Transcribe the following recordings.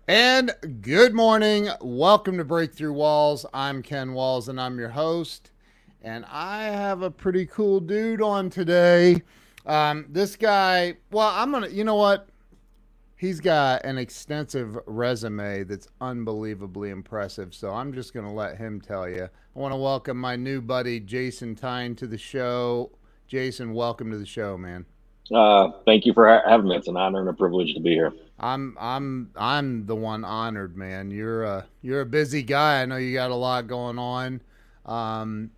And good morning. Welcome to Breakthrough Walls. I'm Ken Walls and I'm your host. And I have a pretty cool dude on today. This guy, you know what? He's got an extensive resume that's unbelievably impressive. So I'm just going to let him tell you. I want to welcome my new buddy, Jason Tyne, to the show. Jason, welcome to the show, man. Thank you for having me. It's an honor and a privilege to be here. I'm the one honored, man. You're a busy guy. I know you got a lot going on. Um,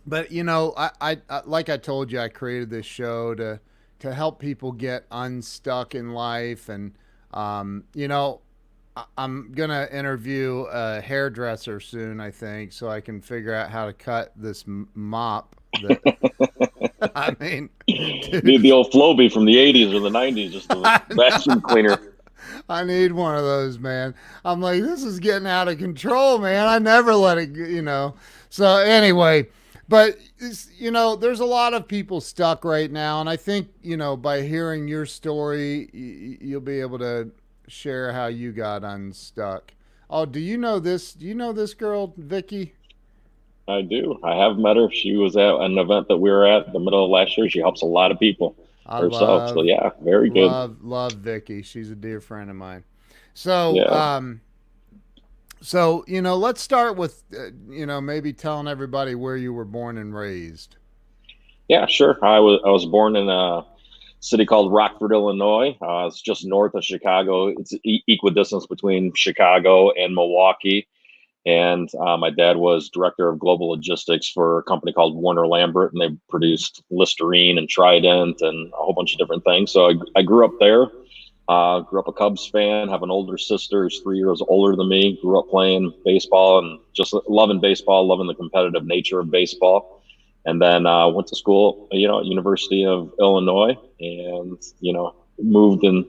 but I like I told you, I created this show to help people get unstuck in life, and I'm gonna interview a hairdresser soon, I think, so I can figure out how to cut this mop. That I mean, dude, The old Floby from the '80s or the '90s, just the I vacuum know. cleaner. I need one of those, man. I'm like, this is getting out of control, man. I never let it. So anyway, but there's a lot of people stuck right now, and I think by hearing your story, you'll be able to share how you got unstuck. Oh, do you know this? Do you know this girl, Vicky? I do. I have met her. She was at an event that we were at the middle of last year. She helps a lot of people I herself. So love, yeah, very good. love Vicky. She's a dear friend of mine. So, Yeah, let's start with, maybe telling everybody where you were born and raised. yeah, sure. I was born in a city called Rockford, Illinois. It's just north of Chicago. It's equidistance between Chicago and Milwaukee. And my dad was director of global logistics for a company called Warner Lambert, and they produced Listerine and Trident and a whole bunch of different things. So I grew up there. Grew up a Cubs fan. Have an older sister who's 3 years older than me. Grew up playing baseball and just loving baseball, loving the competitive nature of baseball. And then went to school, at University of Illinois, and moved and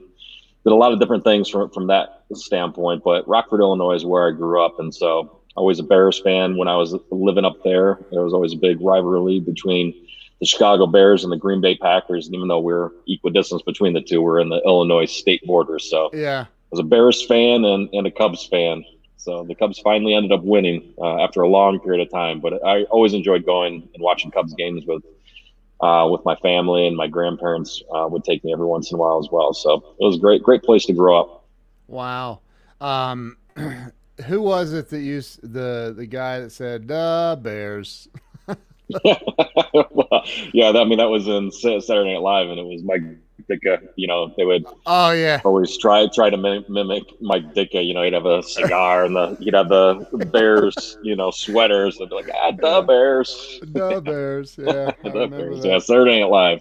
did a lot of different things from that standpoint. But Rockford, Illinois is where I grew up. And so always a Bears fan. When I was living up there, there was always a big rivalry between the Chicago Bears and the Green Bay Packers. And even though we're equidistance between the two, we're in the Illinois state border. So I Yeah. was a Bears fan and a Cubs fan. So the Cubs finally ended up winning after a long period of time. But I always enjoyed going and watching Cubs games with my family, and my grandparents would take me every once in a while as well. So it was a great place to grow up. Wow. Um, who was it that used the guy that said Bears? Well, yeah, that was in Saturday Night Live, and it was Mike Ditka. They would Oh yeah, always try to mimic Mike Ditka. He'd have a cigar, and he'd have the Bears, sweaters. They'd be like, the yeah, Bears, the Bears. Yeah, I the remember Bears. Yeah, that. Saturday Night Live.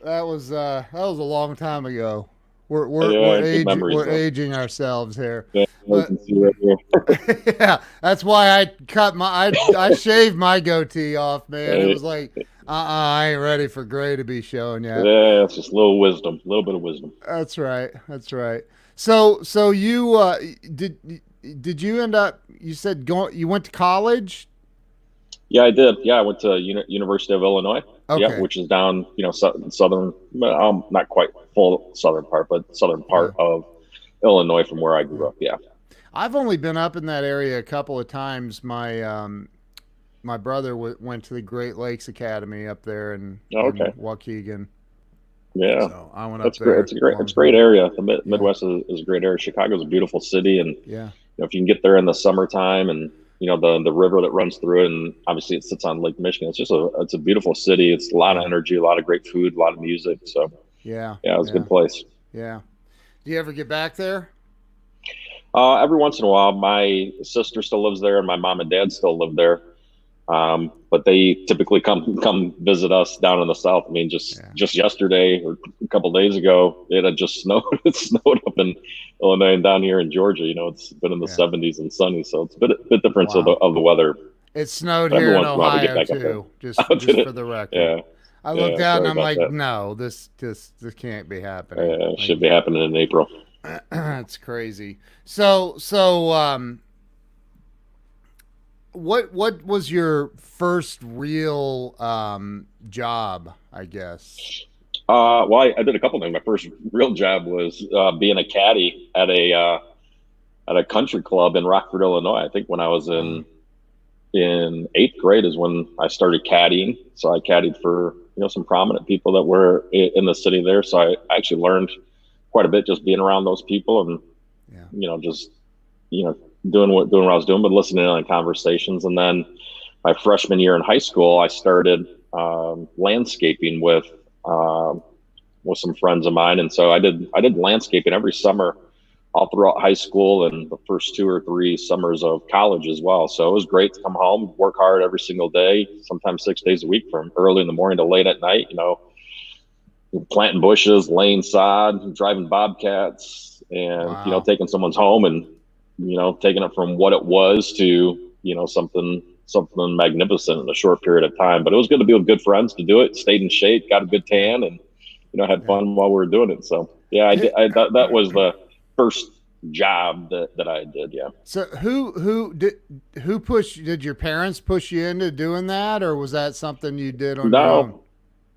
That was a long time ago. We're we're Yeah, we're good age memories we're though. aging ourselves here, Yeah, you but can see right here. yeah, that's why I shaved my goatee off, man. It was like, I ain't ready for gray to be showing yet. Yeah, it's just a little wisdom, a little bit of wisdom. That's right. That's right. So you did did you end up? You said you went to college. Yeah, I did. Yeah, I went to University of Illinois. Yeah, Okay. which is down, southern, not quite full southern part, but southern Yeah. part of Illinois from where I Yeah. grew up. Yeah. I've only been up in that area a couple of times. My brother went to the Great Lakes Academy up there Oh, in okay. Waukegan, Yeah, so I went up that's great. there a It's long a great time. area. The Yeah. Midwest is a great area. Chicago's a beautiful city, and Yeah. if you can get there in the summertime, and the river that runs through it, and obviously it sits on Lake Michigan. It's a beautiful city. It's a lot of Yeah. energy, a lot of great food, a lot of music. So Yeah. yeah, it was a Yeah. good place. Yeah. Do you ever get back there? Every once in a while, my sister still lives there, and my mom and dad still live there. But they typically come visit us down in the south. I mean, just Yeah. just yesterday or a couple of days ago, it had just snowed. It snowed up in Illinois and down here in Georgia. It's been in the Yeah. 70s and sunny, so it's a bit different of the Wow. of the weather. It snowed But every here in once in a while, we get Ohio back up there. too. Just Oh, did just it? for the record. Yeah, I looked yeah. out and Sorry I'm about like, that. no, this can't be happening. Like Should be happening in April. it's crazy. So what was your first real job, I guess? Well, I did a couple things. My first real job was being a caddy at at a country club in Rockford, Illinois. I think when I was in eighth grade is when I started caddying. So I caddied for some prominent people that were in the city there. So I actually learned quite a bit just being around those people and Yeah. just doing what I was doing, but listening in on conversations. And then my freshman year in high school, I started landscaping with some friends of mine, and so I did landscaping every summer all throughout high school and the first 2 or 3 summers of college as well. So it was great to come home, work hard every single day, sometimes 6 days a week, from early in the morning to late at night. Planting bushes, laying sod, driving bobcats, and Wow. taking someone's home and taking it from what it was to something magnificent in a short period of time. But it was good to be with good friends to do it. Stayed in shape, got a good Yeah. tan, and had Yeah. fun while we were doing it. So yeah, I did. That was the first job that I did. Yeah. So who pushed? Did your parents push you into doing that, or was that something you did on your own?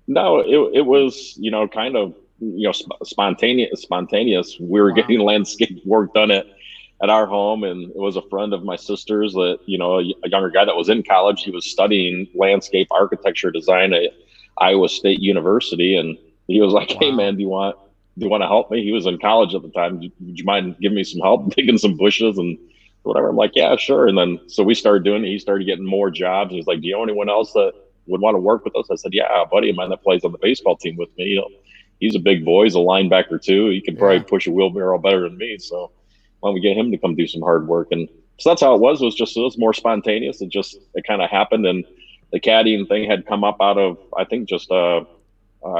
No, no, it was kind of spontaneous. We were Wow. getting landscape work done at our home, and it was a friend of my sister's that a younger guy that was in college. He was studying landscape architecture design at Iowa State University, and he was like, "Hey Wow. man, do you want to help me?" He was in college at the time. Would you mind giving me some help digging some bushes and whatever? I'm like, "Yeah, sure." And then so we started doing it. He started getting more jobs. He's like, "Do you know anyone else that would want to work with us?" I said, "Yeah, a buddy of mine that plays on the baseball team with me. He's a big boy. He's a linebacker too. He could probably Yeah. push a wheelbarrow better than me. So why don't we get him to come do some hard work?" And so that's how it was. It was more spontaneous. It kind of happened, and the caddying thing had come up out of, I think, just a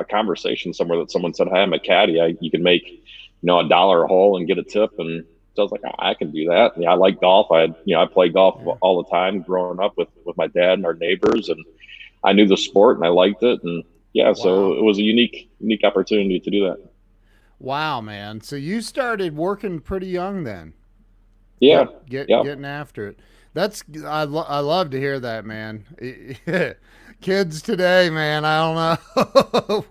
conversation somewhere that someone said, "Hey, I'm a caddy. You can make $1 a hole and get a tip." And so I was like, I can do that. Yeah, I like golf. I played golf Yeah. all the time growing up with my dad and our neighbors, and I knew the sport and I liked it. And yeah, so Wow. it was a unique opportunity to do that. Wow, man. So you started working pretty young then. Yeah, yeah, Getting after it. I love to hear that, man. Kids today, man, I don't know.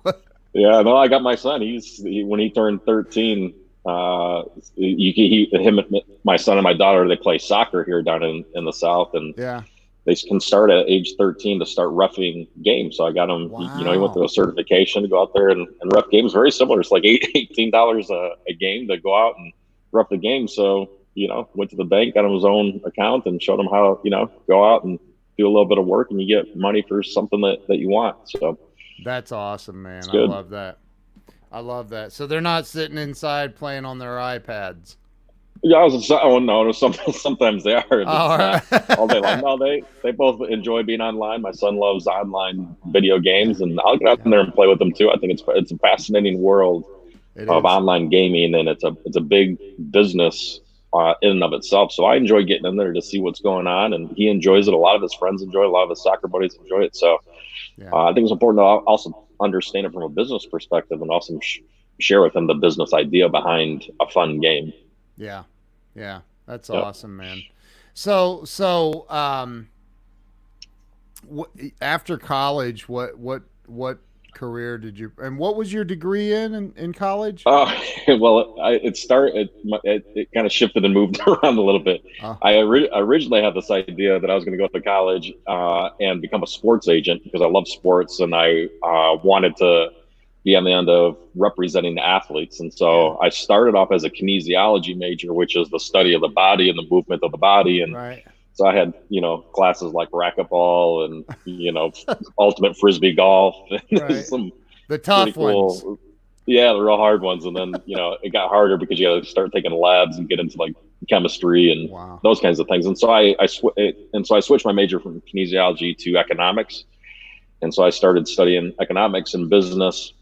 yeah. No, I got my son. When he turned 13. Him, my son and my daughter, they play soccer here down in the South, and Yeah. they can start at age 13 to start roughing games. So I got him, he went through Wow. a certification to go out there and rough games. Very similar. It's like $18 a game to go out and rough the game. So, went to the bank, got him his own account and showed him how, go out and do a little bit of work and you get money for something that you want. So That's awesome, it's man. I good. love that. I love that. So they're not sitting inside playing on their iPads. Yeah, oh no, sometimes they are. All It's not all day long. right. No, they both enjoy being online. My son loves online video Yeah. games, and I'll get out Yeah. there and play with them too. I think it's a fascinating world It of is. online gaming, and it's a big business in and of itself. So I enjoy getting in there to see what's going on, and he enjoys Yeah. it. A lot of his friends enjoy it. A lot of his soccer buddies enjoy it. So Yeah. I think it's important to also understand it from a business perspective, and also share with him the business idea behind a fun game. Yeah. Yeah. That's Yep. awesome, man. So after college, what career did you and what was your degree in college? Uh, well, it kind of shifted and moved around a little bit. Oh, Originally had this idea that I was going to go to college and become a sports agent because I love sports and I wanted to be on the end of representing the athletes. And yeah. so I started off as a kinesiology major, which is the study of the body and the movement of the body. And Right. so I had, classes like racquetball and, ultimate frisbee golf and Right. some The pretty tough ones. cool. Yeah, the real hard ones. And then, it got harder because you got to start taking labs and get into like chemistry and Wow. those kinds of things. And so I switched my major from kinesiology to economics. And so I started studying economics and business.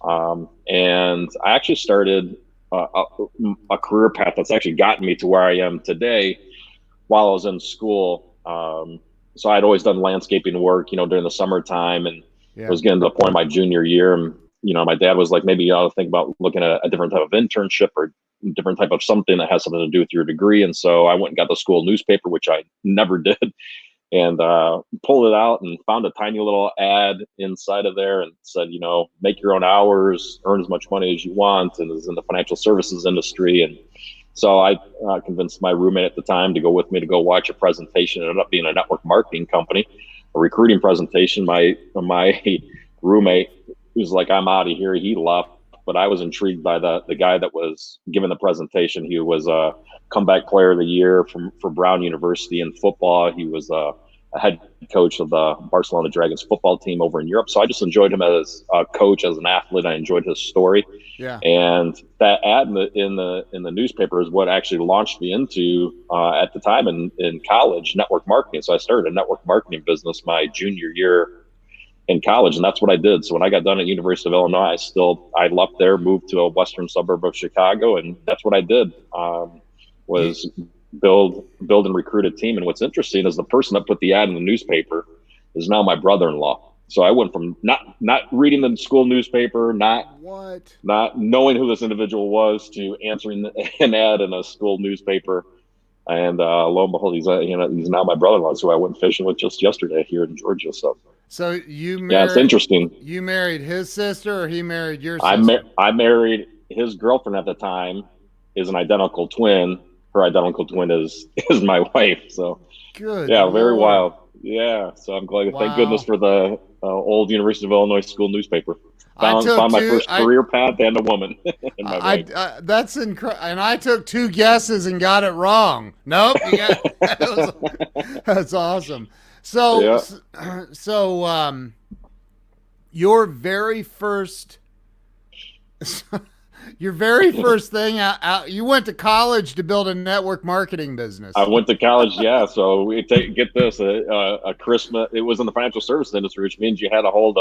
And I actually started a career path that's actually gotten me to where I am today while I was in school. So I'd always done landscaping work, during the summertime, and I Yeah. was getting to the point of my junior year. And, my dad was like, maybe you ought to think about looking at a different type of internship or different type of something that has something to do with your degree. And so I went and got the school newspaper, which I never did, and pulled it out and found a tiny little ad inside of there and said, make your own hours, earn as much money as you want, and is in the financial services industry. And So I convinced my roommate at the time to go with me to go watch a presentation. It ended up being a network marketing company, a recruiting presentation. My roommate was like, "I'm out of here." He left, but I was intrigued by the guy that was giving the presentation. He was a comeback player of the year for Brown University in football. He was a head coach of the Barcelona Dragons football team over in Europe. So I just enjoyed him as a coach, as an athlete. I enjoyed his story. Yeah. And that ad in the newspaper is what actually launched me into at the time in college, network marketing. So I started a network marketing business my junior year in college, and that's what I did. So when I got done at University of Illinois, I left there, moved to a western suburb of Chicago, and that's what I did. You, Was build and recruit a team. And what's interesting is the person that put the ad in the newspaper is now my brother-in-law. So I went from not reading the school newspaper, what? not knowing who this individual was, to answering an ad in a school newspaper. And lo and behold, he's now my brother-in-law, who I went fishing with just yesterday here in Georgia. So So you yeah, it's married interesting. you married his sister, or he married your sister? I married his girlfriend at the time, is an identical twin. Her identical twin is my wife. So Good yeah, very Lord. wild. Yeah, so I'm glad. Thank goodness Wow. for the old University of Illinois school newspaper. I took Found my two. first career path and a woman and my wife. That's incredible. And I took two guesses and got it wrong. Nope, you got that's awesome. So, Yeah, so, your very first, your very first thing out, you went to college to build a network marketing I business. went to college. Yeah, so get this, a Christmas. It was in the financial services industry, which means you had to hold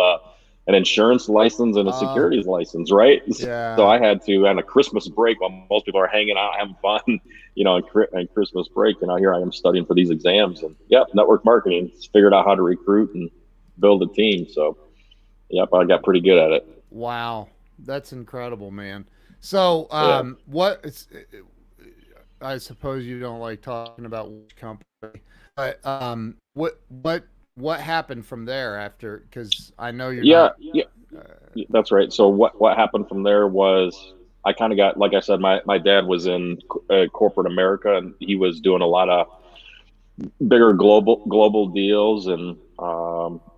an insurance license and a Uh, securities license, right? So yeah. I had to, on a Christmas break, while most people are hanging out having fun, on Christmas break, here I am studying for these exams, and yep, network marketing. Figured out how to recruit and build a team. So yep, I got pretty good at it. Wow. That's incredible, man. So, Yeah. I suppose you don't like talking about which company, but what happened from there after? Because I know you're Yeah, not. yeah, Uh, that's right. So what happened from there was I kind of got, like I said, my dad was in corporate America, and he was doing a lot of bigger global deals, and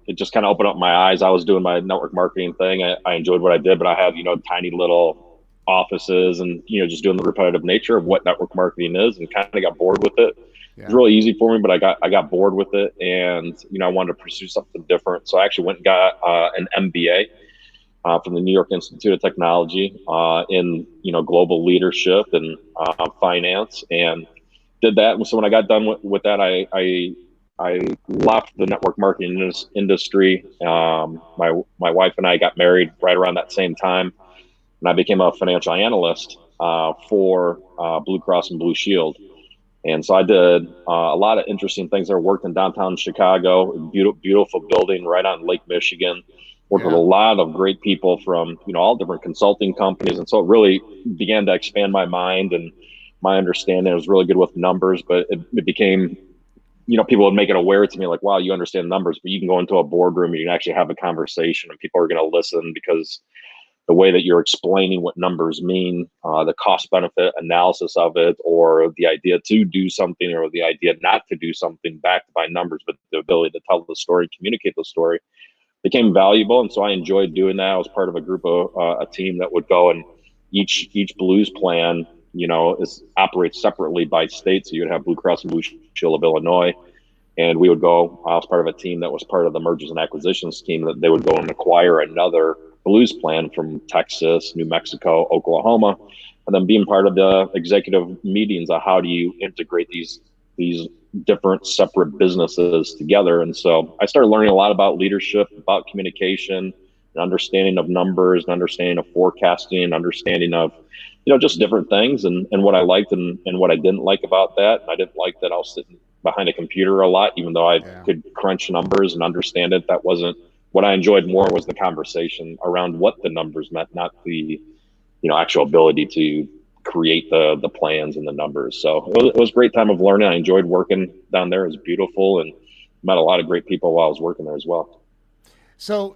it just kind of opened up my eyes. I was doing my network marketing thing. I enjoyed what I did, but I had tiny little offices, and just doing the repetitive nature of what network marketing is, and kind of got bored with it. It was yeah. really easy for me, but I got bored with it, and I wanted to pursue something different. So I actually went and got an MBA from the New York Institute of Technology in global leadership and finance, and did that. And so when I got done with that, I left the network marketing industry. My wife and I got married right around that same time, and I became a financial analyst for Blue Cross and Blue Shield. And so I did a lot of interesting things there. Worked in downtown Chicago, beautiful building right on Lake Michigan. Worked with a Yeah. lot of great people from all different consulting companies, and so it really began to expand my mind and my understanding. I was really good with numbers, but it became, people would make it aware to me like, wow, you understand numbers, but you can go into a boardroom and you can actually have a conversation, and people are going to listen because the way that you're explaining what numbers mean, the cost benefit analysis of it, or the idea to do something or the idea not to do something, backed by numbers, but the ability to tell the story, communicate the story, became valuable. And so I enjoyed doing that. I was part of a group of a team that would go, and each Blues plan, is operates separately by state. So you'd have Blue Cross and Blue Shield of Illinois, and we would go. I was part of a team that was part of the mergers and acquisitions team, that they would go and acquire another Blues plan from Texas, New Mexico, Oklahoma, and then being part of the executive meetings on how do you integrate these different separate businesses together. And so I started learning a lot about leadership, about communication, and understanding of numbers, and understanding of forecasting, understanding of just different things, and what I liked and what I didn't like about that. And I didn't like that I was sitting behind a computer a lot, even though I Yeah. could crunch numbers and understand it. That wasn't what I enjoyed. More was the conversation around what the numbers meant, not the actual ability to create the plans and the numbers. So it was a great time of learning. I enjoyed working down there. It was beautiful, and met a lot of great people while I was working there as well. So,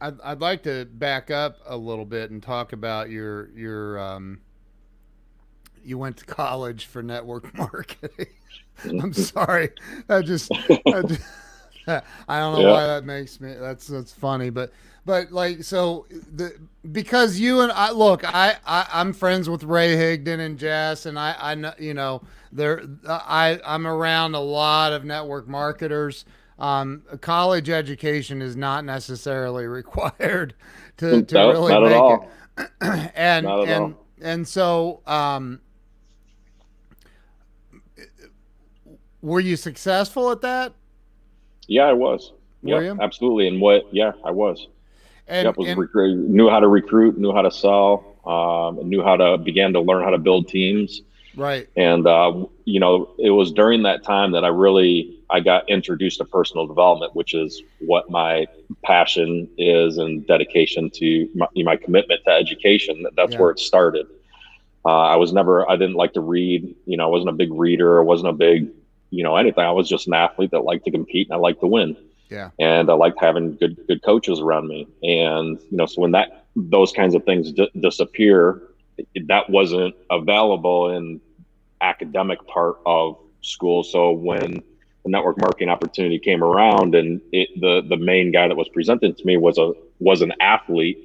I'd like to back up a little bit and talk about you went to college for network marketing. I'm sorry. I just, I just I don't know Yeah. why that makes me. That's funny, but like so because you and I look, I'm friends with Ray Higdon and Jess, and I know they're I'm around a lot of network marketers. College education is not necessarily required to No, really not at make it, all. and Not at and all. and so were you successful at that? Yeah, I was. Were Yep, you? absolutely. And what? Yeah, I was. And Yep, was and knew how to recruit, knew how to sell, knew how to began to learn how to build teams. right. And it was during that time that I got introduced to personal development, which is what my passion is and dedication to my commitment to education. That's Yeah. where it started. I didn't like to read. I wasn't a big reader. I wasn't a big, anything. I was just an athlete that liked to compete and I liked to win. Yeah. And I liked having good coaches around me. And, so when those kinds of things disappear, that wasn't available in academic part of school. So when the network marketing opportunity came around, and the main guy that was presented to me was an athlete,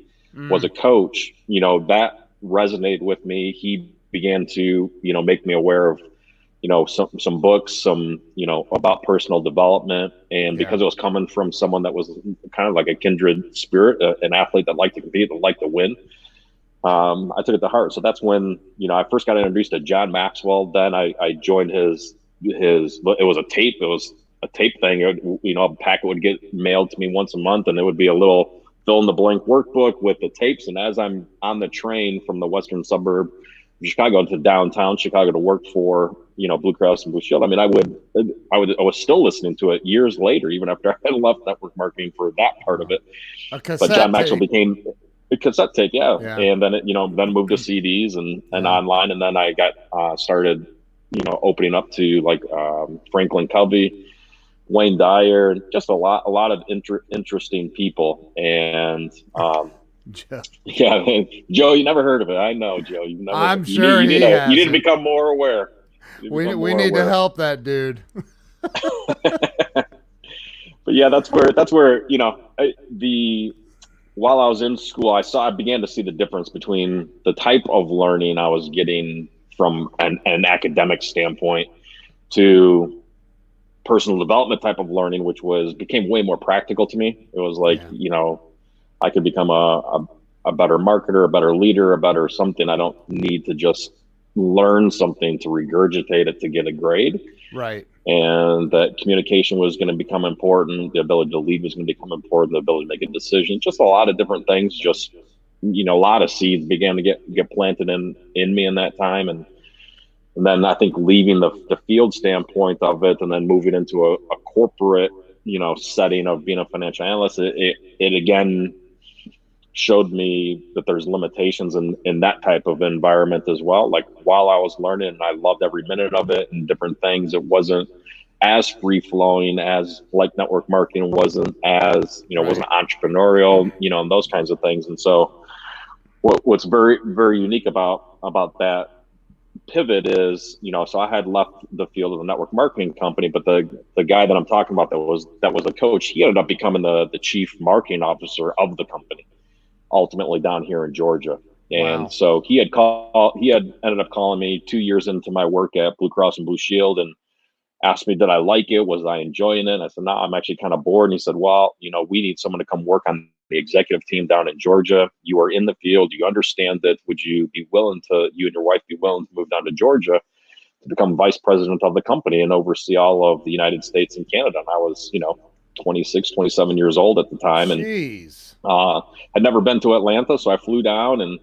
was a Mm, coach, that resonated with me. He began to make me aware of some books, about personal development, and yeah. because it was coming from someone that was kind of like a kindred spirit, an athlete that liked to compete, that liked to win. I took it to heart. So that's when I first got introduced to John Maxwell. Then I joined his. It was a tape. It was a tape thing. A packet would get mailed to me once a month, and it would be a little fill in the blank workbook with the tapes. And as I'm on the train from the western suburb of Chicago to downtown Chicago to work for Blue Cross and Blue Shield, I mean, I was still listening to it years later, even after I had left network marketing for that part of Wow. it. A But John cassette Maxwell tape. became a cassette tape, yeah, Yeah. and then then moved to CDs and Yeah. online, and then I got started, opening up to like Franklin Covey, Wayne Dyer, just a lot of interesting people, and Jeff. yeah, Joe, you never heard of it? I know, Joe, you've never. I'm sure he You need to hasn't. become more aware. You need to become We more need to aware. help that dude. But yeah, that's where the while I was in school, I began to see the difference between the type of learning I was getting from an academic standpoint to personal development type of learning, which became way more practical to me. It was like, Yeah. I could become a better marketer, a better leader, a better something. I don't need to just learn something to regurgitate it to get a grade. Right. And that communication was going to become important. The ability to lead was going to become important. The ability to make a decision, just a lot of different things. Just a lot of seeds began to get planted in me in that time, and then I think leaving the field standpoint of it, and then moving into a corporate setting of being a financial analyst, it again showed me that there's limitations in that type of environment as well. Like while I was learning, and I loved every minute of it and different things, it wasn't as free flowing as like network marketing, wasn't as wasn't Right. entrepreneurial, and those kinds of things. And so what's very very unique about that pivot is, so I had left the field of the network marketing company, but the guy that I'm talking about that was a coach, he ended up becoming the chief marketing officer of the company, ultimately down here in Georgia. And Wow. so he had ended up calling me 2 years into my work at Blue Cross and Blue Shield and asked me, did I like it? Was I enjoying it? And I said, no, I'm actually kind of bored. And he said, well, we need someone to come work on the executive team down in Georgia. You are in the field. You understand it. Would you and your wife be willing to move down to Georgia to become vice president of the company and oversee all of the United States and Canada? And I was, 26, 27 years old at the time. And Jeez. had never been to Atlanta. So I flew down and,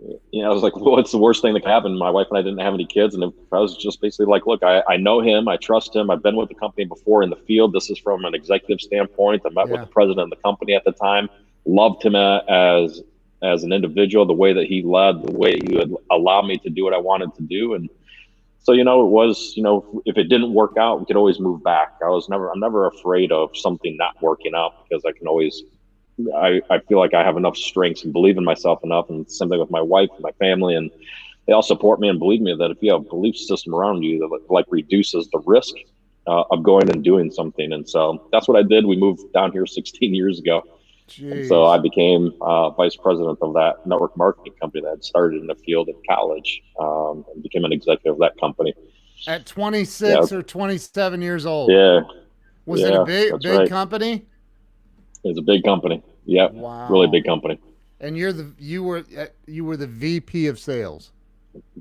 I was like, well, what's the worst thing that could happen? My wife and I didn't have any kids. And I was just basically like, look, I know him. I trust him. I've been with the company before in the field. This is from an executive standpoint. I met with Yeah. the president of the company at the time, loved him as an individual, the way that he led, the way he would allow me to do what I wanted to do. And so, it was, if it didn't work out, we could always move back. I'm never afraid of something not working out because I feel like I have enough strengths and believe in myself enough, and same thing with my wife and my family, and they all support me and believe me that if you have a belief system around you that like reduces the risk of going and doing something. And so that's what I did. We moved down here 16 years ago. And so I Jeez. became vice president of that network marketing company that had started in the field at college, and became an executive of that company. At Yeah, 26 or 27 years old. yeah, Was it a yeah, big that's big right. company? It's a big company. Yep, really Wow. big company. And you were the VP of sales.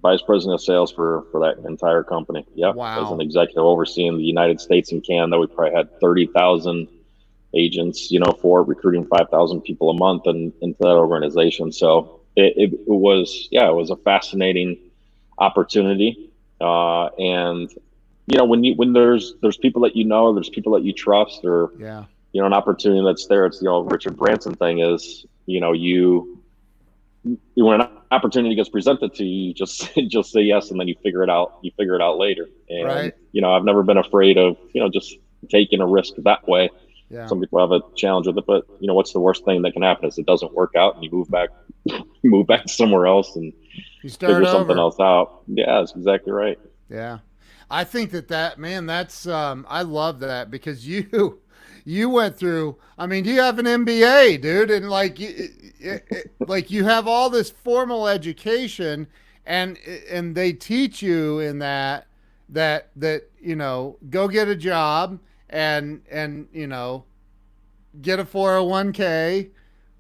Vice president of sales for that entire company. Yep, as an Wow. executive overseeing the United States and Canada, we probably had 30,000 agents, for recruiting 5,000 people a month and into that organization. So it was, yeah, it was a fascinating opportunity. And when there's people that there's people that you trust, or Yeah. an opportunity that's there. It's the old Richard Branson thing is, when an opportunity gets presented to you, just say yes, and then you figure it out. You figure it out later. And Right. I've never been afraid of just taking a risk that way. Yeah. Some people have a challenge with it, but what's the worst thing that can happen is it doesn't work out, and you move back, you move You, back somewhere else and you start figure something over. else out. Yeah, that's exactly right. Yeah. I think that man, that's I love that because you went through, I mean, you have an MBA, dude, and like you have all this formal education, and they teach you in that go get a job and get a 401k,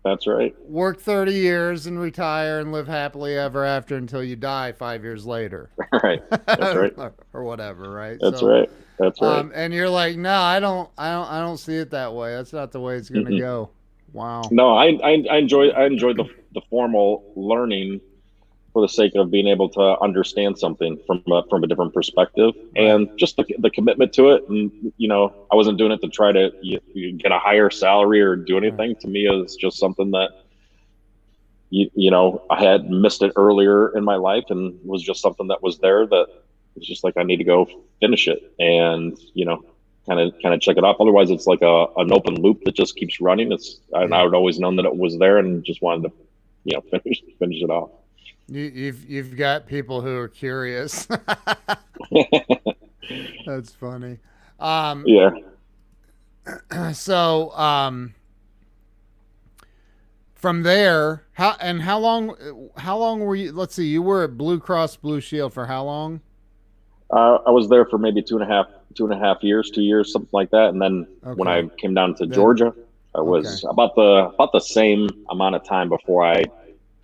That's right. work 30 years and retire and live happily ever after until you die 5 years later. Right. That's right. Or whatever, right? That's So, right. That's right. and you're like, no, I don't see it that way. That's not the way it's gonna Mm-mm. go. Wow. No, I enjoy the formal learning for the sake of being able to understand something from a different perspective, Right. and just the commitment to it. And I wasn't doing it to try to get a higher salary or do Right. anything. To me, it was just something that I had missed it earlier in my life, and was just something that was there that was just like, I need to go finish it, and kind of check it off. Otherwise, it's like an open loop that just keeps running. And I Yeah. would always known that it was there, and just wanted to finish it off. You've got people who are curious. That's funny. Um, Yeah, so from there, how long were you? Let's see, you were at Blue Cross Blue Shield for how long? I was there for maybe 2.5 years, 2 years, something like that. And then when Okay. I came down to Then Georgia, I okay. was about the same amount of time before I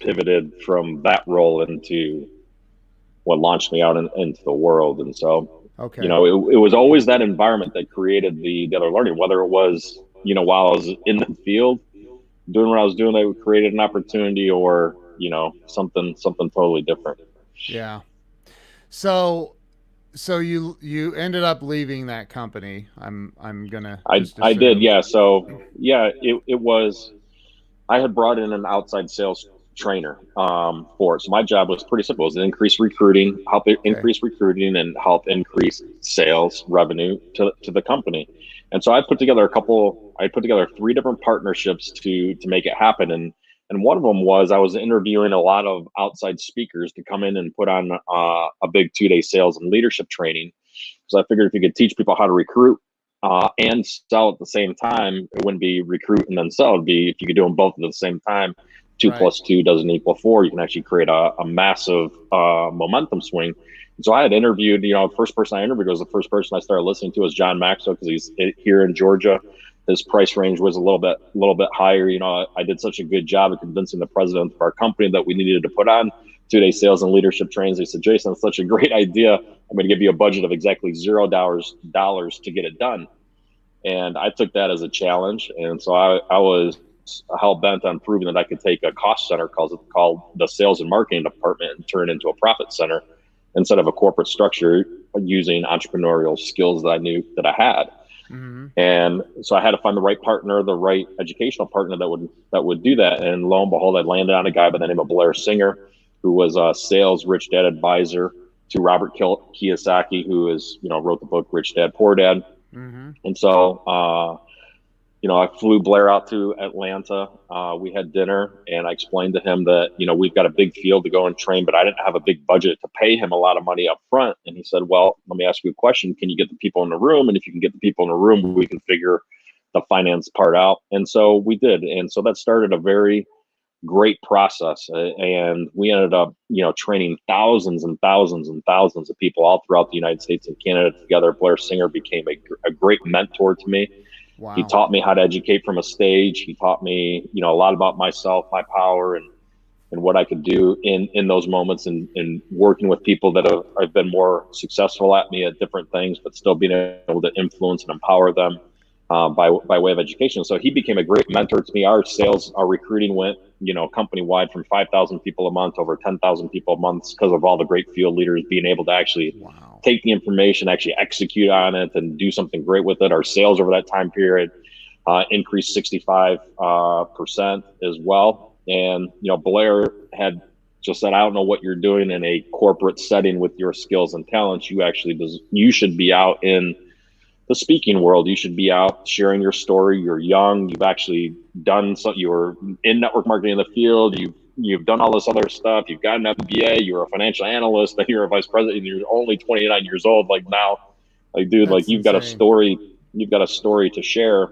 pivoted from that role into what launched me out into the world. And so, Okay. it was always that environment that created the other learning, whether it was, while I was in the field doing what I was doing, that created an opportunity, or, something totally different. Yeah. So you ended up leaving that company. I'm gonna just I did. assume. Yeah. So yeah, it was, I had brought in an outside sales trainer for it. So my job was pretty simple. It was to increase recruiting, help Okay. increase recruiting, and help increase sales revenue to the company. And so I put together three different partnerships to make it happen. And one of them was, I was interviewing a lot of outside speakers to come in and put on a big 2-day sales and leadership training. So I figured if you could teach people how to recruit and sell at the same time, it wouldn't be recruit and then sell. It'd be, if you could do them both at the same time, two Right. plus two doesn't equal four. You can actually create a massive momentum swing. And so I had interviewed, the first person I interviewed was the first person I started listening to was John Maxwell, because he's here in Georgia. His price range was a little bit higher. I did such a good job of convincing the president of our company that we needed to put on 2-day sales and leadership trainings. He said, Jason, it's such a great idea. I'm going to give you a budget of exactly $0 to get it done. And I took that as a challenge. And so I was hell bent on proving that I could take a cost center called the sales and marketing department and turn it into a profit center instead of a corporate structure, using entrepreneurial skills that I knew that I had. Mm-hmm. And so I had to find the right partner, the right educational partner that would do that. And lo and behold, I landed on a guy by the name of Blair Singer, who was a sales rich dad advisor to Robert Kiyosaki, who wrote the book Rich Dad Poor Dad. Mm-hmm. And so I flew Blair out to Atlanta. We had dinner, and I explained to him that, we've got a big field to go and train, but I didn't have a big budget to pay him a lot of money up front. And he said, well, let me ask you a question. Can you get the people in the room? And if you can get the people in the room, we can figure the finance part out. And so we did. And so that started a very great process. And we ended up, training thousands and thousands and thousands of people all throughout the United States and Canada together. Blair Singer became a great mentor to me. Wow. He taught me how to educate from a stage. He taught me, a lot about myself, my power, and what I could do in those moments, and working with people that have been more successful at me at different things, but still being able to influence and empower them by way of education. So he became a great mentor to me. Our recruiting went, company wide from 5,000 people a month over 10,000 people a month because of all the great field leaders being able to actually take the information, actually execute on it, and do something great with it. Our sales over that time period increased 65% as well. And, Blair had just said, I don't know what you're doing in a corporate setting with your skills and talents. You should be out in the speaking world. You should be out sharing your story. You're young. You've actually done something. You were in network marketing in the field. You've done all this other stuff. You've got an MBA. You're a financial analyst. Then you're a vice president. And you're only 29 years old. Dude, that's you've got a insane. story. You've got a story to share.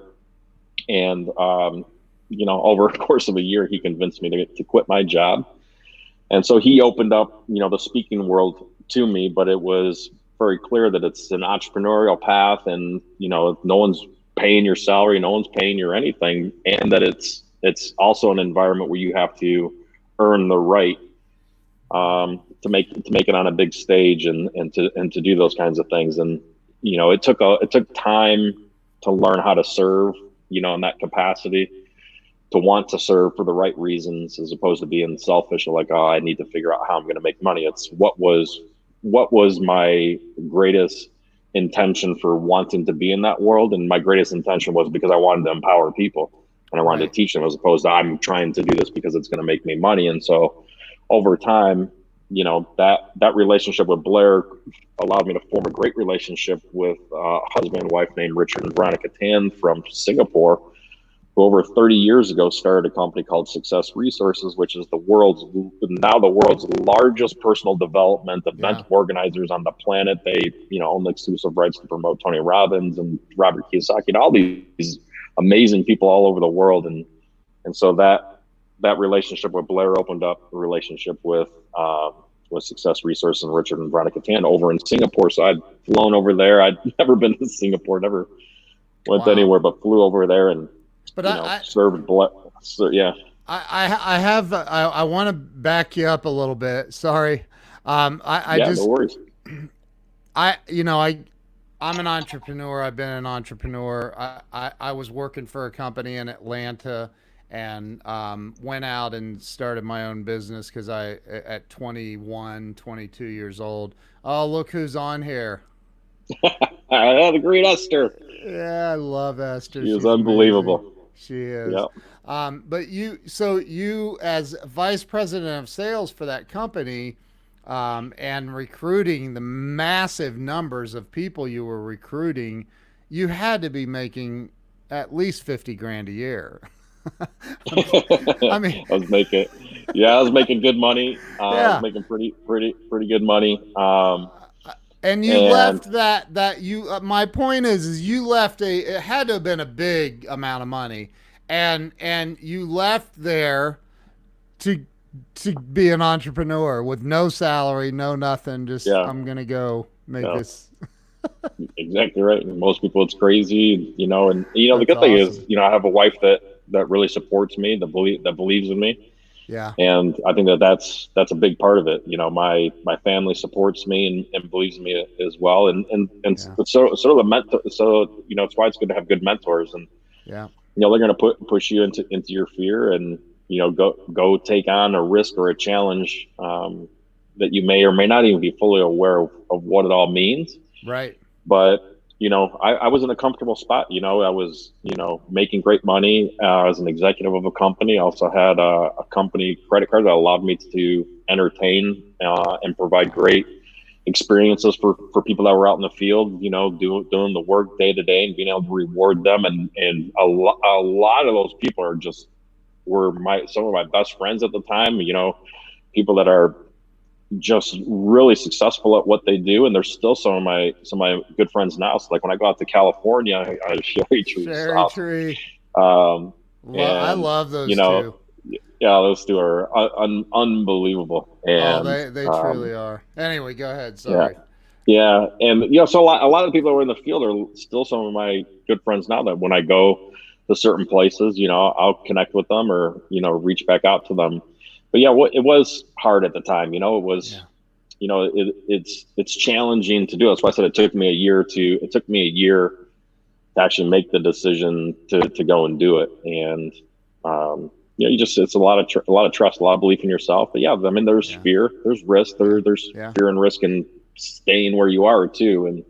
And over a course of a year, he convinced me to quit my job. And so he opened up, the speaking world to me, but it was very clear that it's an entrepreneurial path, and, no one's paying your salary, no one's paying your anything. And that it's also an environment where you have to earn the right to make it on a big stage and to do those kinds of things. And, it took time to learn how to serve, in that capacity, to want to serve for the right reasons, as opposed to being selfish or I need to figure out how I'm going to make money. It's what was my greatest intention for wanting to be in that world. And my greatest intention was because I wanted to empower people and I wanted to teach them, as opposed to I'm trying to do this because it's going to make me money. And so over time, that relationship with Blair allowed me to form a great relationship with a husband and wife named Richard and Veronica Tan from Singapore, who over 30 years ago started a company called Success Resources, which is the world's largest personal development event organizers on the planet. They, own the exclusive rights to promote Tony Robbins and Robert Kiyosaki and all these amazing people all over the world. And so that relationship with Blair opened up a relationship with Success Resources and Richard and Veronica Tan over in Singapore. So I'd flown over there. I'd never been to Singapore, never went anywhere, but flew over there and served blood. So, yeah. I want to back you up a little bit. Sorry. No worries. I'm an entrepreneur. I've been an entrepreneur. I was working for a company in Atlanta and went out and started my own business because at 21, 22 years old. Oh, look who's on here. The great Esther. Yeah, I love Esther. She's unbelievable. Amazing. She is. Yep. But you as vice president of sales for that company, and recruiting the massive numbers of people you were recruiting, you had to be making at least 50 grand a year. I was making good money. I was making pretty good money. And you left my point is you left it had to have been a big amount of money, and you left there to be an entrepreneur with no salary, no nothing, just I'm going to go make this. Exactly right. And most people, it's crazy, and the good thing is, I have a wife that really supports me, that believes in me. Yeah. And I think that's a big part of it. My family supports me and believes in me as well. And so the mentor, it's why it's good to have good mentors. And, they're going to push you into your fear and, go take on a risk or a challenge that you may or may not even be fully aware of what it all means. Right. But, I was in a comfortable spot. I was, making great money as an executive of a company. I also had a company credit card that allowed me to entertain and provide great experiences for people that were out in the field, doing the work day to day and being able to reward them. And a lot of those people are just were some of my best friends at the time, people that are just really successful at what they do, and they're still some of my good friends now. So like when I go out to California, I cherry tree Cherry stuff. tree. Um, I and love you those know, two. yeah, those two are unbelievable. Oh, And they truly are. Anyway, go ahead. yeah, Sorry. yeah, and so a lot of the people that were in the field are still some of my good friends now. That when I go to certain places, I'll connect with them or reach back out to them. But yeah, it was hard at the time. It was Yeah. it's challenging to do. That's why I said it took me a year to actually make the decision to go and do it. And it's a lot of trust, a lot of belief in yourself. But yeah, I mean, there's Yeah. fear, there's risk, Yeah. there's Yeah. fear and risk in staying where you are too. And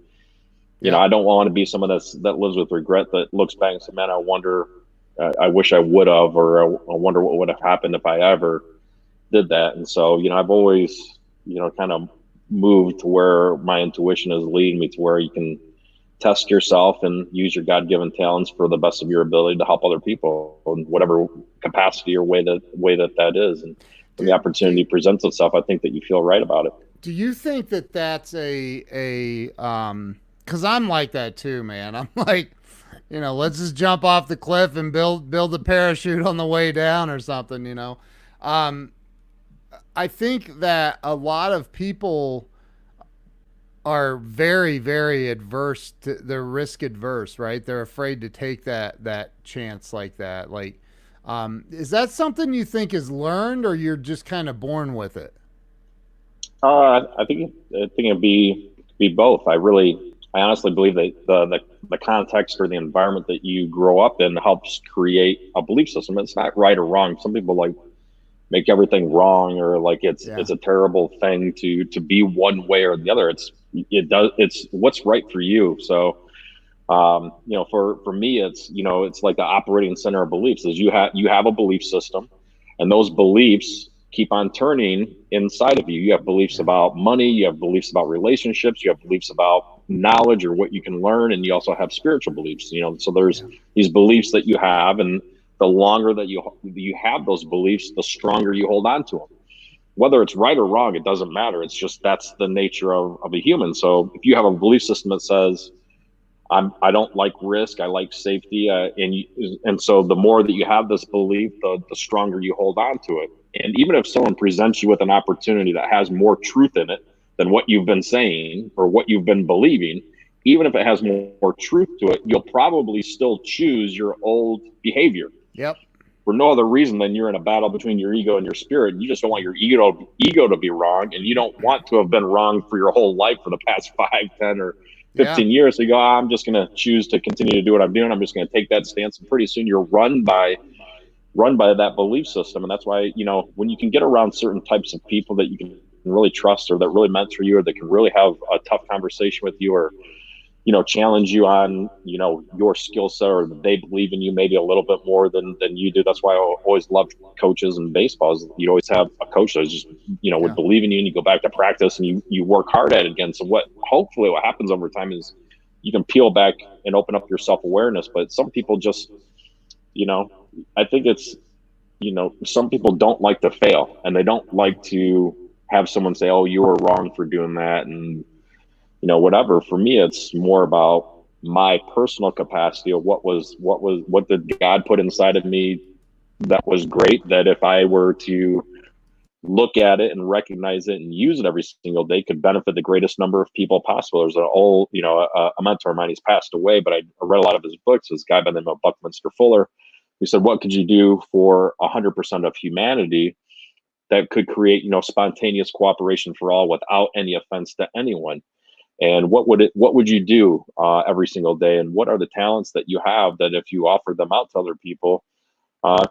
Yep. I don't want to be someone that lives with regret, that looks back and says, "Man, I wonder, I wish I would have, or I wonder what would have happened if I ever did that." And so, I've always, kind of moved to where my intuition is leading me to where you can test yourself and use your God-given talents for the best of your ability to help other people in whatever capacity or way that is. And when the Do, do opportunity presents itself, I think that you feel right about it. do you think that that's a because I'm like that too, man. I'm like, let's just jump off the cliff and build a parachute on the way down or something, um I think that a lot of people are very, very adverse to, they're risk adverse, right? They're afraid to take that chance like that. Like, is that something you think is learned, or you're just kind of born with it? I think it'd be both. I honestly believe that the context or the environment that you grow up in helps create a belief system. It's not right or wrong. Some people like make everything wrong, or like Yeah. it's a terrible thing to be one way or the other. It's what's right for you. So for me, it's like the operating center of beliefs is you have a belief system, and those beliefs keep on turning inside of you. You have beliefs Yeah. about money, you have beliefs about relationships, you have beliefs about knowledge or what you can learn, and you also have spiritual beliefs. So there's Yeah. these beliefs that you have, and the longer that you have those beliefs, the stronger you hold on to them. Whether it's right or wrong, it doesn't matter. It's just that's the nature of a human. So if you have a belief system that says I don't like risk. I like safety, and so the more that you have this belief, the stronger you hold on to it. And even if someone presents you with an opportunity that has more truth in it than what you've been saying or what you've been believing, even if it has more truth to it, you'll probably still choose your old behavior Yep. for no other reason than you're in a battle between your ego and your spirit. You just don't want your ego to be wrong, and you don't want to have been wrong for your whole life for the past 5, 10, or Yeah. 15 years. So you go, I'm just going to choose to continue to do what I'm doing. I'm just going to take that stance, and pretty soon you're run by that belief system. And that's why when you can get around certain types of people that you can really trust, or that really mentor you, or that can really have a tough conversation with you, or challenge you on, your skill set, or they believe in you maybe a little bit more than you do. That's why I always loved coaches in baseball. Is you always have a coach that just, would Yeah. believe in you, and you go back to practice and you work hard at it again. So hopefully what happens over time is you can peel back and open up your self-awareness. But some people just, you know, I think it's, some people don't like to fail, and they don't Yeah. like to have someone say, "Oh, you were wrong for doing that," and whatever. For me, it's more about my personal capacity of what did God put inside of me that was great, that if I were to look at it and recognize it and use it every single day, could benefit the greatest number of people possible. There's an old, a mentor of mine, he's passed away, but I read a lot of his books. This guy by the name of Buckminster Fuller, who said, what could you do for 100% of humanity that could create, spontaneous cooperation for all without any offense to anyone? And what would you do every single day, and what are the talents that you have that if you offered them out to other people,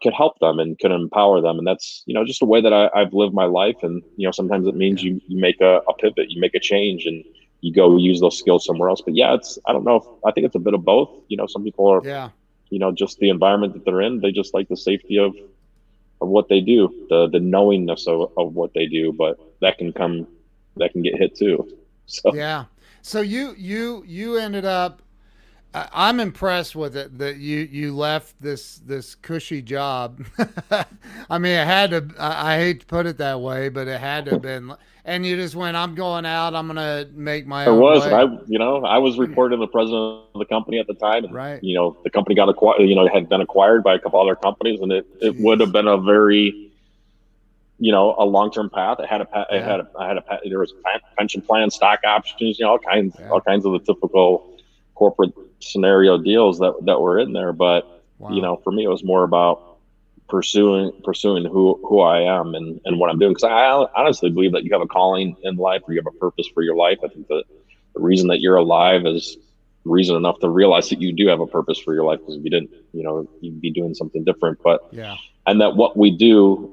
could help them and could empower them? And that's, just a way that I've lived my life. And sometimes it means Yeah. you make a pivot, you make a change, and you go use those skills somewhere else. But yeah, I don't know if, I think it's a bit of both. Some people are, Yeah. just the environment that they're in, they just like the safety of what they do, the knowingness of what they do. But that can get hit too. So Yeah. So you ended up. I'm impressed with it that you left this cushy job. I mean, it had to. I hate to put it that way, but it had to have been. And you just went. I'm going out. I'm gonna make my there own was, and way. I was reporting to the president of the company at the time, and Right. the company got acquired. Had been acquired by a couple other companies, and it would have Jeez. been a very a long term path. Yeah. There was pension plan, stock options, Yeah. all kinds of the typical corporate scenario deals that were in there. But Wow. for me, it was more about pursuing who I am and what I'm doing. Because I honestly believe that you have a calling in life, or you have a purpose for your life. I think that the reason that you're alive is reason enough to realize that you do have a purpose for your life. Because if you didn't, you'd be doing something different. But Yeah. and that what we do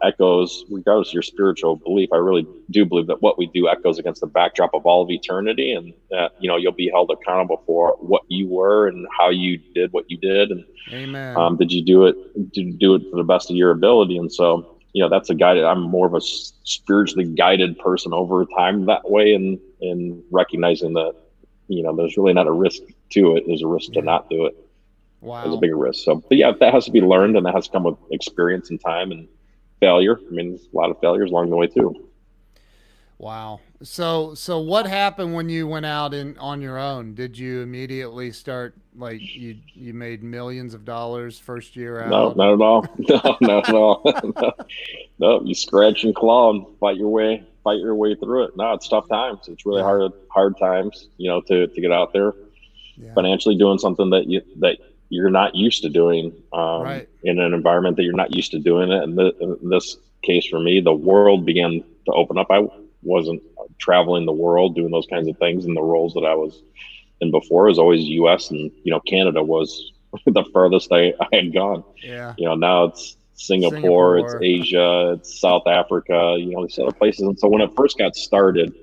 echoes, regardless of your spiritual belief. I really do believe that what we do echoes against the backdrop of all of eternity, and that you'll be held accountable for what you were and how you did what you did, and Amen. did you do it? Did you do it for the best of your ability? And so, that's a guided. I'm more of a spiritually guided person over time that way, and recognizing that there's really not a risk to it. There's a risk to Yeah. not do it. There's a Wow. bigger risk. So, but yeah, that has to be learned, and that has to come with experience and time and failure. I mean, there's a lot of failures along the way too. Wow. So what happened when you went out on your own? Did you immediately start like you made millions of dollars first year No, out? not at all. No, not at all. No, no, you scratch and claw and fight your way through it. No, it's tough times. It's really Yeah. hard times, to get out there Yeah. financially doing something that you're not used to doing, Right. in an environment that you're not used to doing it. And in this case for me, the world began to open up. I wasn't traveling the world doing those kinds of things, and the roles that I was in before was always U.S. and Canada was the furthest I had gone. Yeah. Now it's Singapore, it's Singapore. Asia, it's South Africa, these other places. And so when it first got started,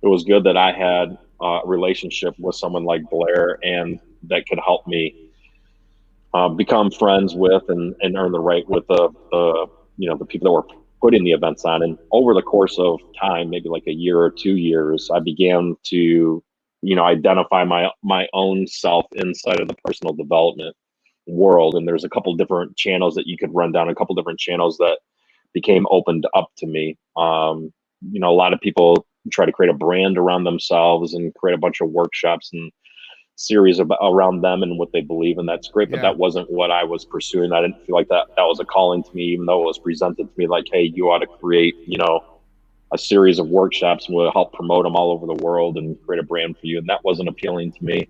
it was good that I had a relationship with someone like Blair, and that could help me become friends with and earn the right with the people that were putting the events on. And over the course of time, maybe like a year or 2 years, I began to identify my own self inside of the personal development world. And there's a couple different channels that you could run down, a couple different channels that became opened up to me. A lot of people try to create a brand around themselves and create a bunch of workshops and series around them and what they believe, and that's great. But Yeah. that wasn't what I was pursuing. I didn't feel like that was a calling to me, even though it was presented to me like, hey, you ought to create, a series of workshops, and we'll help promote them all over the world and create a brand for you. And that wasn't appealing to me.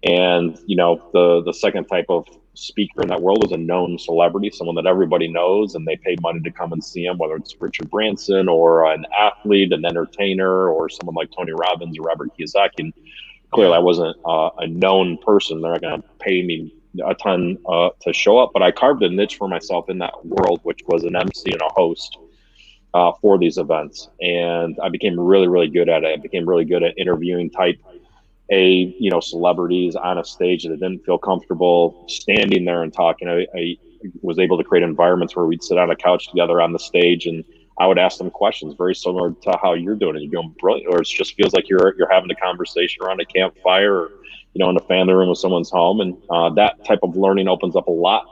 And the second type of speaker in that world is a known celebrity, someone that everybody knows, and they pay money to come and see him, whether it's Richard Branson or an athlete, an entertainer, or someone like Tony Robbins or Robert Kiyosaki. And clearly, Yeah. I wasn't a known person. They're not going to pay me a ton to show up, but I carved a niche for myself in that world, which was an MC and a host for these events. And I became really, really good at it. I became really good at interviewing type A, celebrities on a stage that didn't feel comfortable standing there and talking. I was able to create environments where we'd sit on a couch together on the stage, and I would ask them questions very similar to how you're doing it. You're doing brilliant, or it just feels like you're having a conversation around a campfire, or in a family room with someone's home, and that type of learning opens up a lot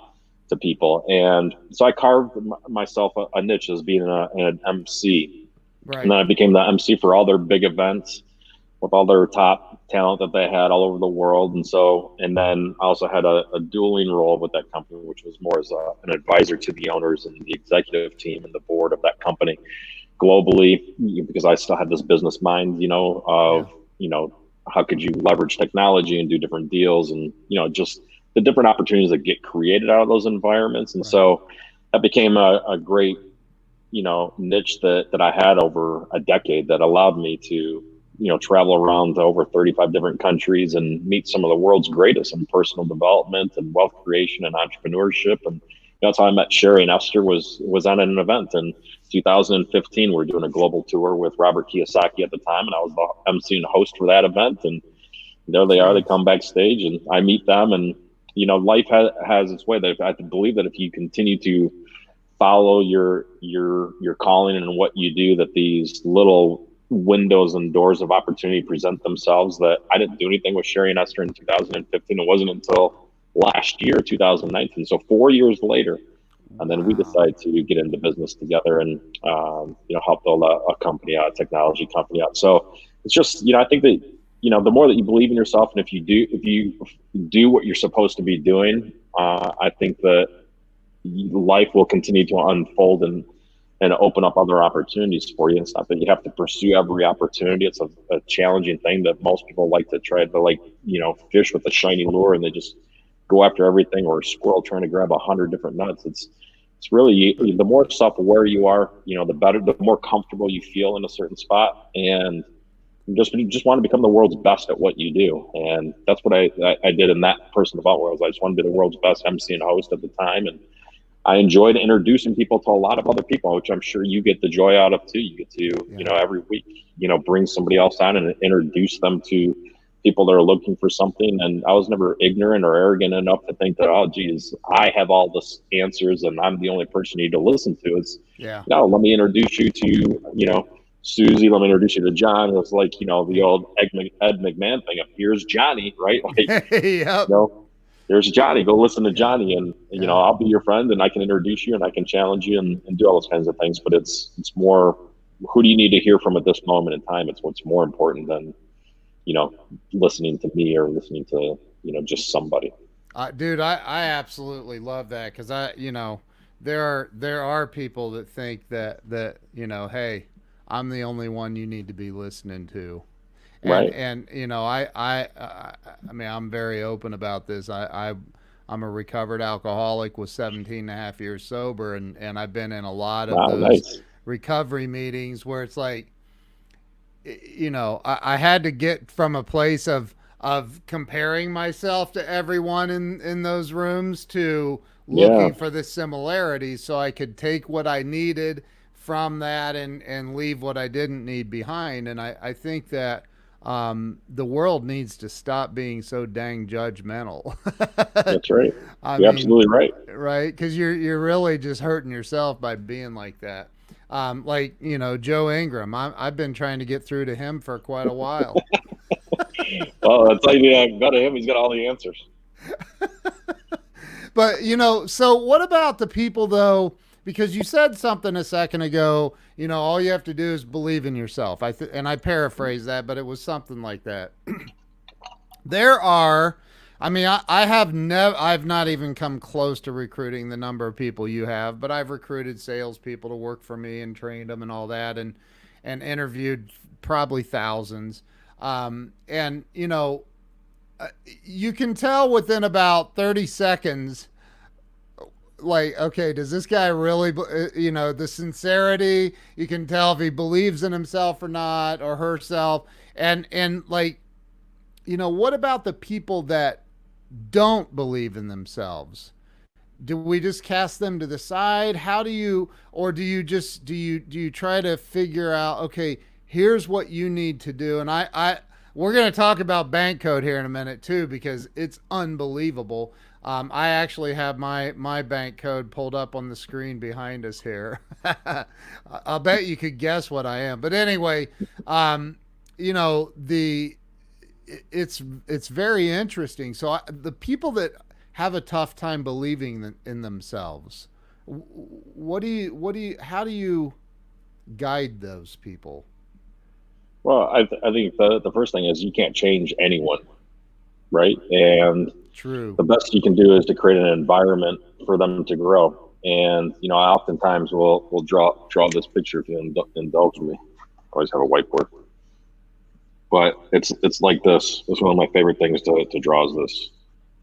to people. And so I carved myself a niche as being an MC, and Right. then I became the MC for all their big events with all their top talent that they had all over the world. And then I also had a dueling role with that company, which was more as an advisor to the owners and the executive team and the board of that company globally, because I still had this business mind, Yeah. of, how could you leverage technology and do different deals, and, just the different opportunities that get created out of those environments. And Right. so that became a great, niche that I had over a decade that allowed me to, travel around to over 35 different countries and meet some of the world's greatest in personal development and wealth creation and entrepreneurship. And that's how I met Sherry and Esther was on an event in 2015. We're doing a global tour with Robert Kiyosaki at the time, and I was the MC and host for that event. And there they are. They Jeez. come backstage, and I meet them. And life has its way. That I believe that if you continue to follow your calling and what you do, that these little windows and doors of opportunity present themselves that I didn't do anything with Sherry and Esther in 2015. It wasn't until last year, 2019. So 4 years later. And then we Wow. decided to get into business together and, help build a company out, a technology company out. So it's just, I think that, the more that you believe in yourself, and if you do what you're supposed to be doing, I think that life will continue to unfold and open up other opportunities for you. It's not that you have to pursue every opportunity. It's a challenging thing that most people like to try to fish with a shiny lure, and they just go after everything, or a squirrel trying to grab 100 different nuts. It's really, the more self-aware you are, the better, the more comfortable you feel in a certain spot, and you just want to become the world's best at what you do. And that's what I did in that personal development. I just wanted to be the world's best MC and host at the time, and I enjoyed introducing people to a lot of other people, which I'm sure you get the joy out of too. You get to, every week, bring somebody else on and introduce them to people that are looking for something. And I was never ignorant or arrogant enough to think that, oh, geez, I have all the answers and I'm the only person you need to listen to. It's, no, let me introduce you to, Susie, let me introduce you to John. It was like, the old Ed McMahon thing of, here's Johnny, right? Like, Yep. There's Johnny. Go listen to Johnny, and I'll be your friend, and I can introduce you, and I can challenge you, and do all those kinds of things. But it's more, who do you need to hear from at this moment in time? It's what's more important than listening to me or listening to just somebody. Dude, I absolutely love that, because there are people that think that hey, I'm the only one you need to be listening to. Right. And I mean, I'm very open about this. I'm a recovered alcoholic with 17 and a half years sober, and I've been in a lot of those nice. recovery meetings where it's like, I had to get from a place of comparing myself to everyone in those rooms to looking for the similarities, so I could take what I needed from that and leave what I didn't need behind. And I think that the world needs to stop being so dang judgmental. That's right. You're absolutely right. Right? Because you're really just hurting yourself by being like that. Like Joe Ingram, I've been trying to get through to him for quite a while. Well, that's like, go to him. He's got all the answers. But so what about the people though? Because you said something a second ago, all you have to do is believe in yourself. And I paraphrase that, but it was something like that. There are, I mean, I've not even come close to recruiting the number of people you have, but I've recruited salespeople to work for me and trained them and all that, and interviewed probably thousands. And you can tell within about 30 seconds, like, okay, does this guy really, the sincerity, you can tell if he believes in himself or not, or herself. And like, what about the people that don't believe in themselves? Do we just cast them to the side? How do you, or do you try to figure out, okay, here's what you need to do? And we're going to talk about bank code here in a minute too, because it's unbelievable. I actually have my bank code pulled up on the screen behind us here. I'll bet you could guess what I am. But anyway, it's very interesting. So the people that have a tough time believing in themselves, how do you guide those people? Well, I think the first thing is you can't change anyone, right? And True. the best you can do is to create an environment for them to grow. And I oftentimes will draw this picture, if you indulge me. I always have a whiteboard, but it's like this. It's one of my favorite things to draw, is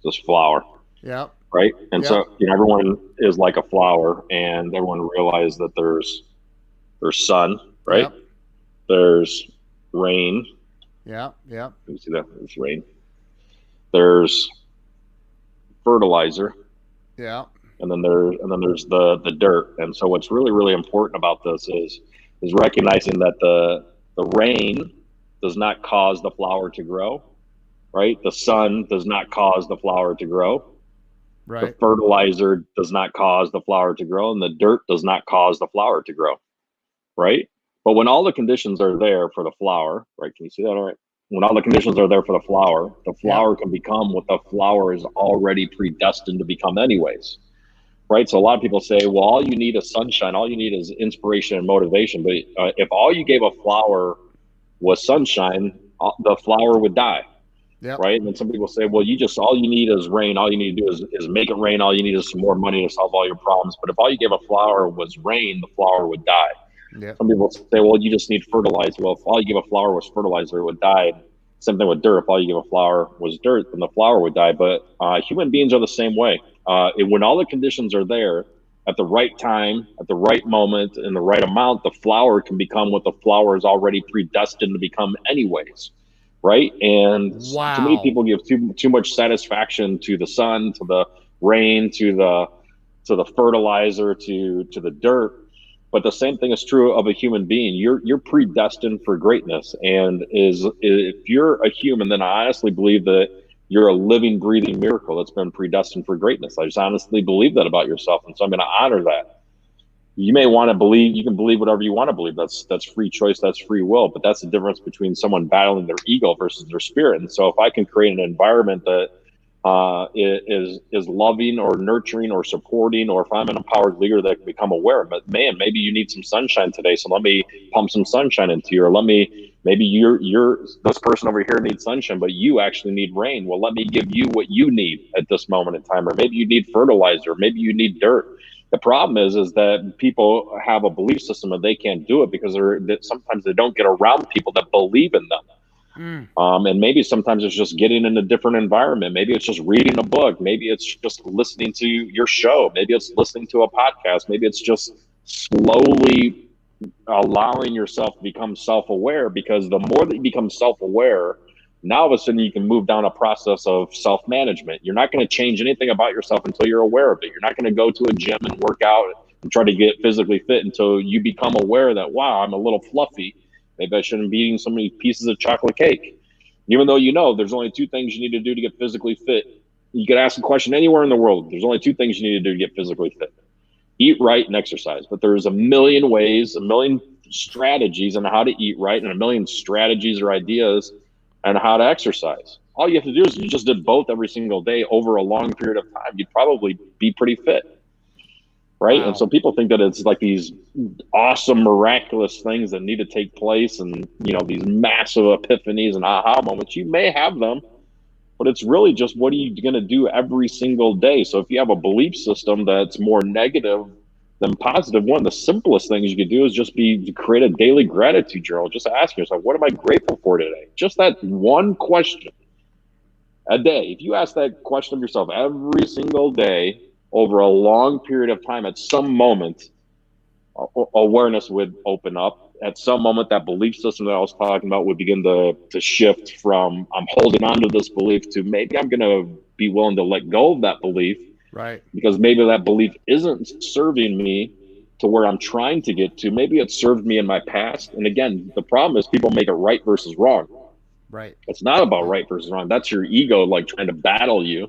this flower. Yeah. Right. And so everyone is like a flower, and everyone realizes that there's sun, right? Yep. There's rain. Yeah. Yeah. You see that? There's rain. There's fertilizer. Yeah. And then there's the dirt. And so what's really, really important about this is recognizing that the rain does not cause the flower to grow, right? The sun does not cause the flower to grow. Right. The fertilizer does not cause the flower to grow, and the dirt does not cause the flower to grow, right? But when all the conditions are there for the flower, right? Can you see that all right? When all the conditions are there for the Yep. flower can become what the flower is already predestined to become, anyways. Right. So a lot of people say, well, all you need is sunshine. All you need is inspiration and motivation. But if all you gave a flower was sunshine, the flower would die. Yep. Right. And then some people say, well, all you need is rain. All you need to do is make it rain. All you need is some more money to solve all your problems. But if all you gave a flower was rain, the flower would die. Yep. Some people say, well, you just need fertilizer. Well, if all you give a flower was fertilizer, it would die. Same thing with dirt. If all you give a flower was dirt, then the flower would die. But human beings are the same way. When all the conditions are there at the right time, at the right moment, in the right amount, the flower can become what the flower is already predestined to become, anyways. Right. And too many Wow. people give too much satisfaction to the sun, to the rain, to the fertilizer, to the dirt. But the same thing is true of a human being. You're predestined for greatness, and if you're a human, then I honestly believe that you're a living, breathing miracle that's been predestined for greatness. I just honestly believe that about yourself, and so I'm going to honor that. You may want to believe, you can believe whatever you want to believe. That's free choice, that's free will. But that's the difference between someone battling their ego versus their spirit. And so if I can create an environment that is loving or nurturing or supporting, or if I'm an empowered leader that can become aware, but man, maybe you need some sunshine today, so let me pump some sunshine into you. Or maybe you're this person over here needs sunshine, but you actually need rain. Well, let me give you what you need at this moment in time. Or maybe you need fertilizer, maybe you need dirt. The problem is that people have a belief system that they can't do it because sometimes they don't get around people that believe in them. Mm. And maybe sometimes it's just getting in a different environment. Maybe it's just reading a book. Maybe it's just listening to your show. Maybe it's listening to a podcast. Maybe it's just slowly allowing yourself to become self-aware, because the more that you become self-aware, now all of a sudden you can move down a process of self-management. You're not going to change anything about yourself until you're aware of it. You're not going to go to a gym and work out and try to get physically fit until you become aware that, wow, I'm a little fluffy. Maybe I shouldn't be eating so many pieces of chocolate cake. Even though there's only two things you need to do to get physically fit. You could ask a question anywhere in the world. There's only two things you need to do to get physically fit: eat right and exercise. But there's a million ways, a million strategies on how to eat right, and a million strategies or ideas on how to exercise. All you have to do is, you just did both every single day over a long period of time, you'd probably be pretty fit. Right. And Wow. so people think that it's like these awesome, miraculous things that need to take place, and, these massive epiphanies and aha moments. You may have them, but it's really just, what are you going to do every single day? So if you have a belief system that's more negative than positive, one of the simplest things you could do is just to create a daily gratitude journal. Just ask yourself, what am I grateful for today? Just that one question a day. If you ask that question of yourself every single day over a long period of time, at some moment, awareness would open up. At some moment, that belief system that I was talking about would begin to shift from, I'm holding on to this belief, to maybe I'm going to be willing to let go of that belief, Right. because maybe that belief isn't serving me to where I'm trying to get to. Maybe it served me in my past. And again, the problem is people make it right versus wrong. Right. It's not about right versus wrong. That's your ego, like, trying to battle you.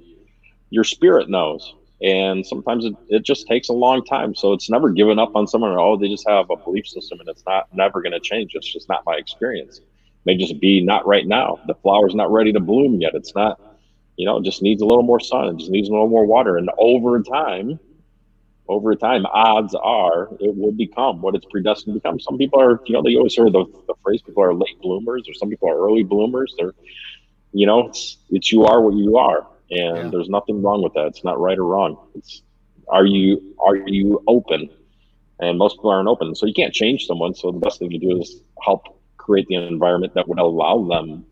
Your spirit knows. And sometimes it just takes a long time. So it's never given up on someone. Oh, they just have a belief system and it's never going to change. It's just not my experience. It may just be not right now. The flower's not ready to bloom yet. It's not, it just needs a little more sun. It just needs a little more water. And over time, odds are it will become what it's predestined to become. Some people are, they always hear the phrase, people are late bloomers, or some people are early bloomers. It's you are what you are. And Yeah. there's nothing wrong with that. It's not right or wrong. It's, are you open? And most people aren't open. So you can't change someone. So the best thing you do is help create the environment that would allow them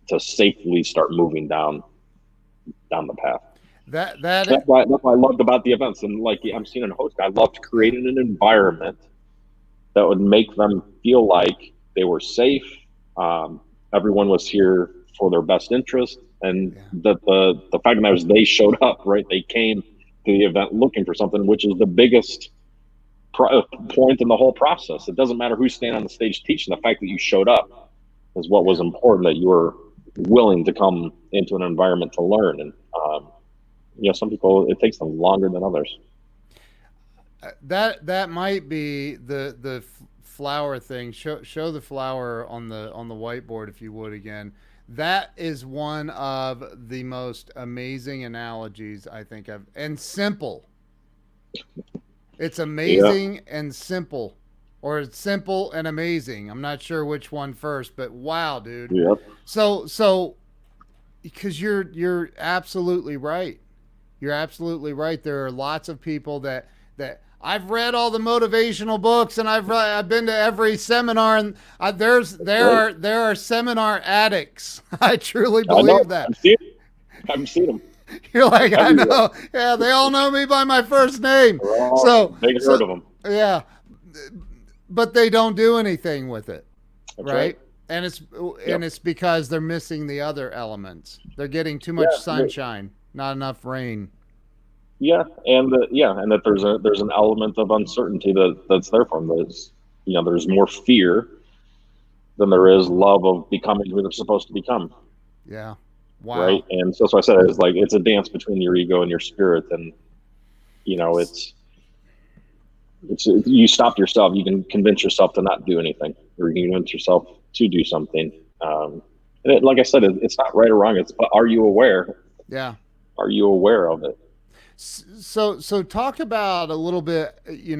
to safely start moving down the path. That that That's what I loved about the events. And like I'm seeing a host, I loved yeah. creating an environment that would make them feel like they were safe. Everyone was here for their best interest, and Yeah. the fact of the matter is, they showed up. Right, they came to the event looking for something, which is the biggest point in the whole process. It doesn't matter who's standing on the stage teaching. The fact that you showed up is what was Yeah. important. That you were willing to come into an environment to learn. And some people, it takes them longer than others. That might be the flower thing. Show the flower on the whiteboard if you would again. That is one of the most amazing analogies I think I've, and simple. It's Yeah. amazing and simple, or it's simple and amazing. I'm not sure which one first, but wow, dude. Yep. So because you're absolutely right. You're absolutely right. There are lots of people that I've read all the motivational books, and I've been to every seminar, and there are seminar addicts. I truly I know. believe that. I've seen them. You're like, I Everywhere. know. Yeah, they all know me by my first name. They're all, So they heard of them. yeah, but they don't do anything with it, That's right? And it's because they're missing the other elements. They're getting too much sunshine, not enough rain. Yeah, and that there's an element of uncertainty that's there from this. There's more fear than there is love of becoming who they're supposed to become. Yeah. Wow. Right. And so that's why I said it's a dance between your ego and your spirit, and it's you stop yourself. You can convince yourself to not do anything, or you can convince yourself to do something. Like I said, it's not right or wrong. But are you aware? Yeah. Are you aware of it? So talk about a little bit. You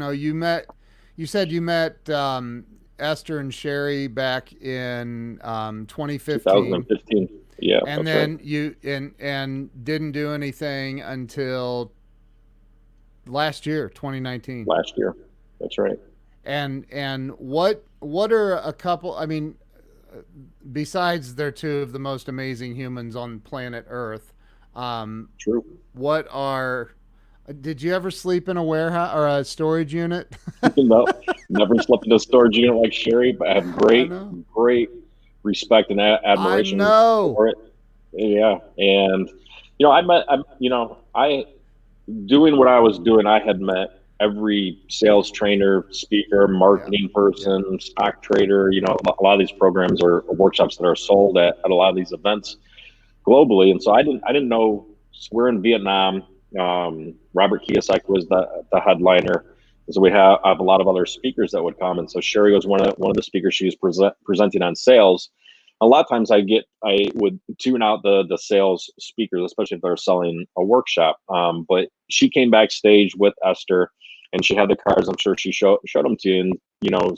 said you met Esther and Sherry back in 2015. 2015. Yeah. And then you and didn't do anything until last year, 2019. Last year. That's right. And what are a couple, I mean, besides they're two of the most amazing humans on planet Earth, True. what are, did you ever sleep in a warehouse or a storage unit? No, never slept in a storage unit like Sherry, but I have great respect and admiration for it. Yeah. And, I doing what I was doing, I had met every sales trainer, speaker, marketing person, stock trader. A lot of these programs are workshops that are sold at a lot of these events globally. And so I didn't know. We're in Vietnam. Robert Kiyosaki was the headliner. And so we have a lot of other speakers that would come. And so Sherry was one of the speakers. She was presenting on sales. A lot of times I would tune out the sales speakers, especially if they're selling a workshop. But she came backstage with Esther, and she had the cards. I'm sure she showed them to you. And,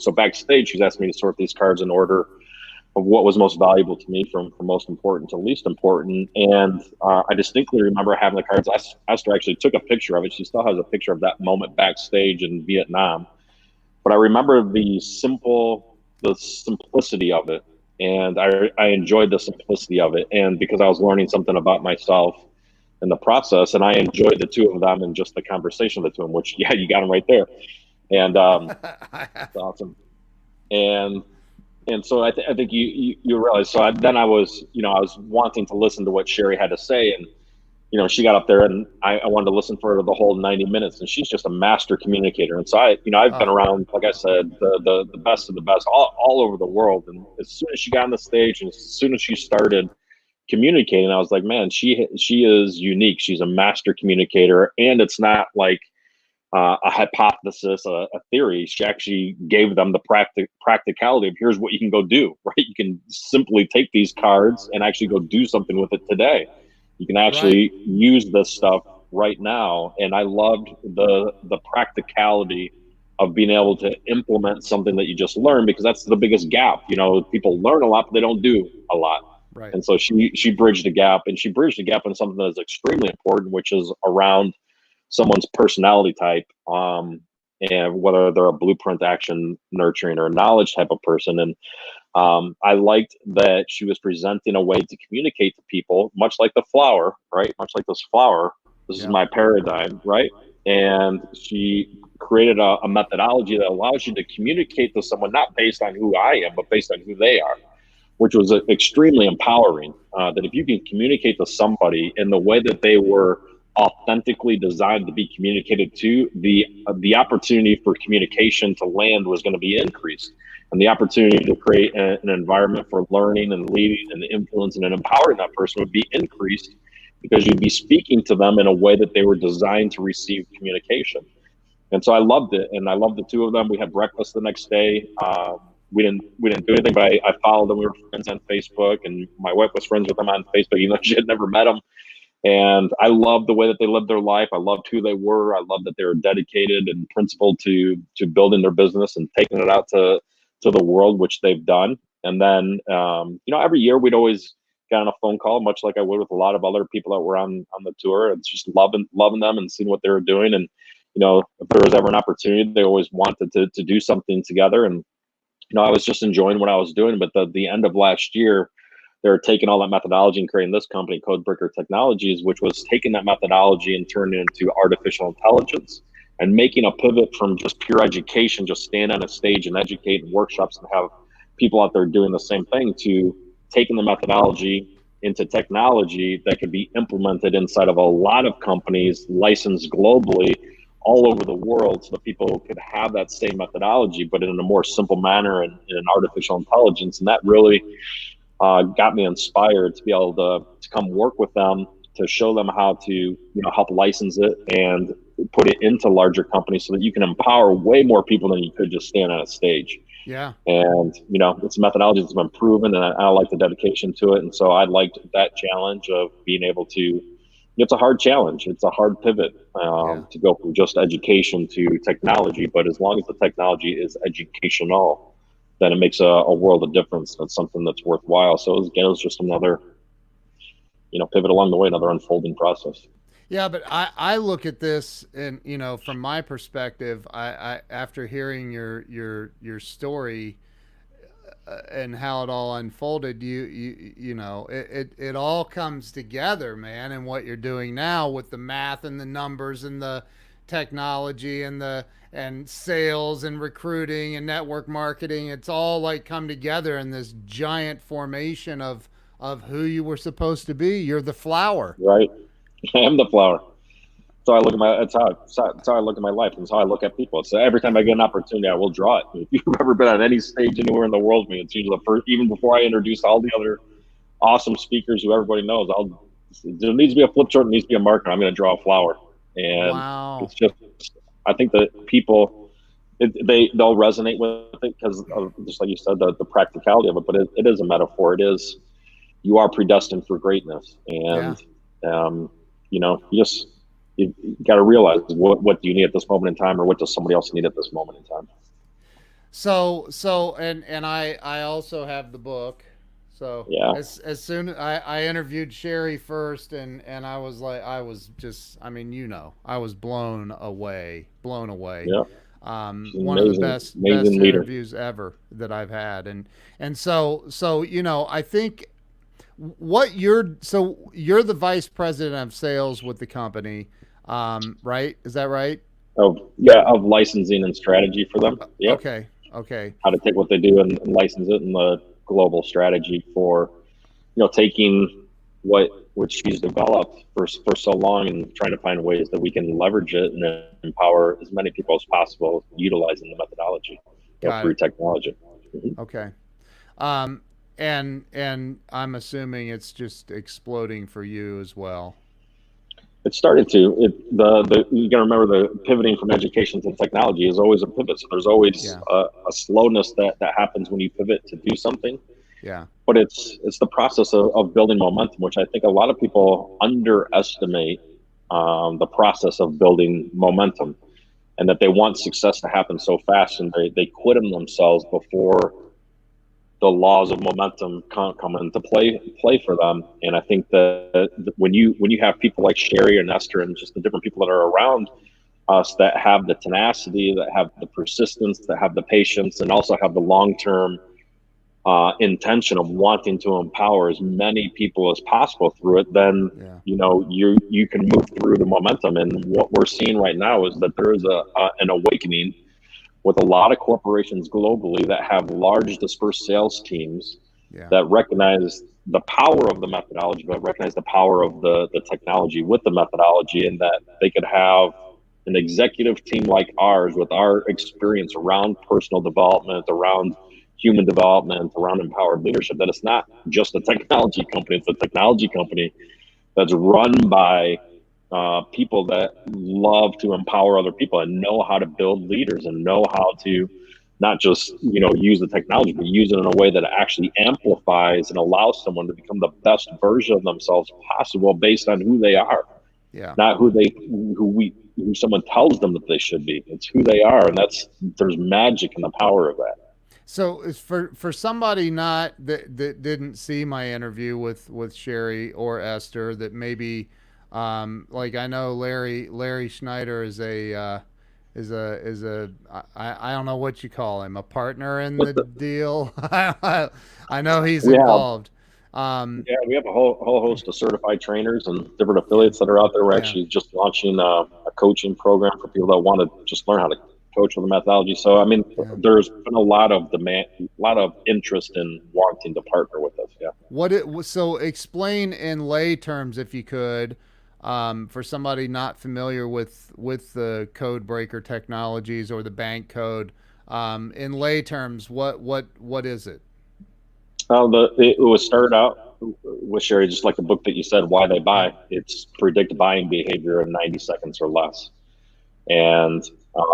so backstage, she's asking me to sort these cards in order of what was most valuable to me from most important to least important. And I distinctly remember having the cards. Esther actually took a picture of it. She still has a picture of that moment backstage in Vietnam. But I remember the simplicity of it. And I enjoyed the simplicity of it. And because I was learning something about myself in the process, and I enjoyed the two of them and just the conversation of the two of them, which, yeah, you got them right there. And that's awesome. And so I think you realize, so then I was wanting to listen to what Sherry had to say. And, she got up there, and I wanted to listen for the whole 90 minutes, and she's just a master communicator. And so I've been around, like I said, the best of the best all over the world. And as soon as she got on the stage and as soon as she started communicating, I was like, man, she is unique. She's a master communicator. And it's not like a hypothesis, a theory. She actually gave them the practicality of here's what you can go do, right? You can simply take these cards and actually go do something with it today. You can actually use this stuff right now. And I loved the practicality of being able to implement something that you just learned, because that's the biggest gap. People learn a lot, but they don't do a lot. Right. And so she bridged the gap, and she bridged the gap in something that is extremely important, which is around someone's personality type, and whether they're a blueprint, action, nurturing, or a knowledge type of person. And I liked that she was presenting a way to communicate to people, much like the flower, right? Much like this flower. This is my paradigm, right? And she created a methodology that allows you to communicate to someone, not based on who I am, but based on who they are, which was extremely empowering. That if you can communicate to somebody in the way that they were authentically designed to be communicated to, the opportunity for communication to land was going to be increased, and the opportunity to create an environment for learning and leading and influencing and empowering that person would be increased, because you'd be speaking to them in a way that they were designed to receive communication. And so I loved it, and I loved the two of them. We had breakfast the next day. We didn't do anything, but I followed them. We were friends on Facebook, and my wife was friends with them on Facebook, even though she had never met them. And I loved the way that they lived their life. I loved who they were. I loved that they were dedicated and principled to building their business and taking it out to the world, which they've done. And then, every year we'd always get on a phone call, much like I would with a lot of other people that were on the tour. It's just loving them and seeing what they were doing. And, if there was ever an opportunity, they always wanted to do something together. And, I was just enjoying what I was doing. But the end of last year, they're taking all that methodology and creating this company, Codebreaker Technologies, which was taking that methodology and turning it into artificial intelligence and making a pivot from just pure education, just stand on a stage and educate in workshops and have people out there doing the same thing, to taking the methodology into technology that could be implemented inside of a lot of companies, licensed globally, all over the world, so that people could have that same methodology, but in a more simple manner and in an artificial intelligence. And that really got me inspired to be able to come work with them, to show them how to help license it and put it into larger companies, so that you can empower way more people than you could just stand on a stage. Yeah. And it's a methodology that's been proven, and I like the dedication to it. And so I liked that challenge of being able to. It's a hard challenge. It's a hard pivot to go from just education to technology. But as long as the technology is educational, then it makes a world of difference. That's something that's worthwhile. So it was just another, pivot along the way, another unfolding process. Yeah, but I look at this, and from my perspective, I after hearing your story, and how it all unfolded, it all comes together, man. And what you're doing now with the math and the numbers and the technology and sales and recruiting and network marketing, it's all like come together in this giant formation of who you were supposed to be. You're the flower. Right. I am the flower. So I look at that's how I look at my life, and that's how I look at people. So every time I get an opportunity, I will draw it. If you've ever been on any stage anywhere in the world, it's usually the first, even before I introduce all the other awesome speakers who everybody knows, there needs to be a flip chart, there needs to be a marker. I'm going to draw a flower. And wow. It's just, I think that people, they'll resonate with it because of, just like you said, the practicality of it, but it is a metaphor. It is, you are predestined for greatness. And, you got to realize what do you need at this moment in time, or what does somebody else need at this moment in time. So and I also have the book. So yeah, as soon I interviewed Sherry first, and I was like, I was just, I was blown away. Yeah. One of the best interviews ever that I've had. And so I think you're the vice president of sales with the company. Right? Is that right? Of licensing and strategy for them. Yeah. Okay. How to take what they do and license it, in the global strategy for, taking what she's developed for so long and trying to find ways that we can leverage it and empower as many people as possible utilizing the methodology through technology. Mm-hmm. Okay. And I'm assuming it's just exploding for you as well. It started to. You got to remember, the pivoting from education to technology is always a pivot. So there's always a slowness that happens when you pivot to do something. Yeah. But it's the process of building momentum, which I think a lot of people underestimate the process of building momentum, and that they want success to happen so fast, and they quit themselves before the laws of momentum come into play for them. And I think that when you have people like Sherry and Esther and just the different people that are around us that have the tenacity, that have the persistence, that have the patience, and also have the long-term intention of wanting to empower as many people as possible through it, then you can move through the momentum. And what we're seeing right now is that there is an awakening with a lot of corporations globally that have large dispersed sales teams that recognize the power of the methodology, but recognize the power of the technology with the methodology, and that they could have an executive team like ours with our experience around personal development, around human development, around empowered leadership, that it's not just a technology company, it's a technology company that's run by people that love to empower other people and know how to build leaders and know how to not just use the technology, but use it in a way that actually amplifies and allows someone to become the best version of themselves possible based on who they are, Yeah. not who someone tells them that they should be. It's who they are, and there's magic in the power of that. So it's for somebody not that didn't see my interview with Sherry or Esther, that maybe like I know Larry Schneider is a I don't know what you call him, a partner in the deal. I know he's We have involved. Um, Yeah, we have a whole host of certified trainers and different yeah, affiliates that are out there. We're yeah, actually just launching a coaching program for people that want to just learn how to coach with the methodology. So, I mean, yeah. there's been a lot of demand, a lot of interest in wanting to partner with us. Yeah. So explain in lay terms, if you could, for somebody not familiar with the code breaker technologies or the bank code. In lay terms, what is it? It was started out with Sherry, just like the book that you said, Why They Yeah, Buy. It's predict buying behavior in 90 seconds or less. And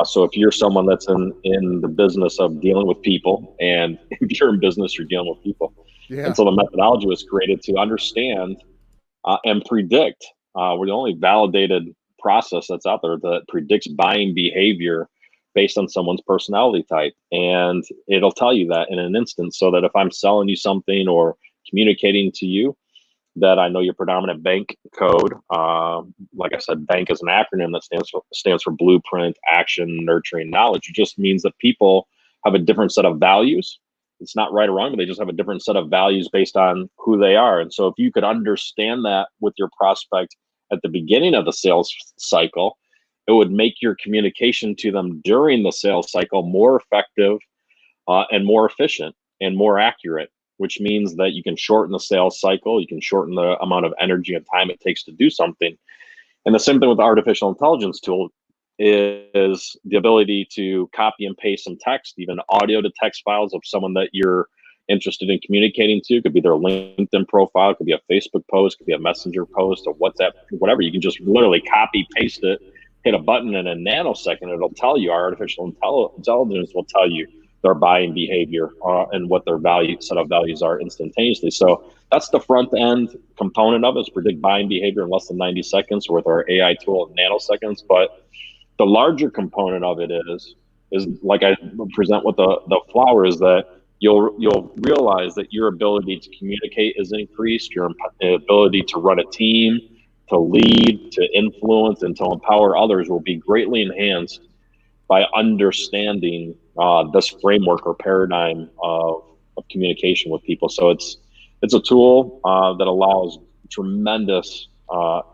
so if you're someone that's in the business of dealing with people, and if you're in business, you're dealing with people. And yeah, so the methodology was created to understand and predict. We're the only validated process that's out there that predicts buying behavior based on someone's personality type. And it'll tell you that in an instant, so that if I'm selling you something or communicating to you, that I know your predominant bank code. Like I said, bank is an acronym that stands for blueprint, action, nurturing, knowledge. It just means that people have a different set of values. It's not right or wrong, but they just have a different set of values based on who they are. And so if you could understand that with your prospect at the beginning of the sales cycle, it would make your communication to them during the sales cycle more effective and more efficient and more accurate, which means that you can shorten the sales cycle, you can shorten the amount of energy and time it takes to do something. And the same thing with the artificial intelligence tool is the ability to copy and paste some text, even audio to text files of someone that you're interested in communicating to. It could be their LinkedIn profile, it could be a Facebook post, it could be a Messenger post, a WhatsApp, whatever. You can just literally copy, paste it, hit a button in a nanosecond. It'll tell you, our artificial intelligence will tell you their buying behavior and what their set of values are instantaneously. So that's the front end component of it, is predict buying behavior in less than 90 seconds with our AI tool in nanoseconds. But the larger component of it is like I present with the flower, is that you'll realize that your ability to communicate is increased, your ability to run a team, to lead, to influence, and to empower others will be greatly enhanced by understanding this framework or paradigm of communication with people. So it's a tool that allows tremendous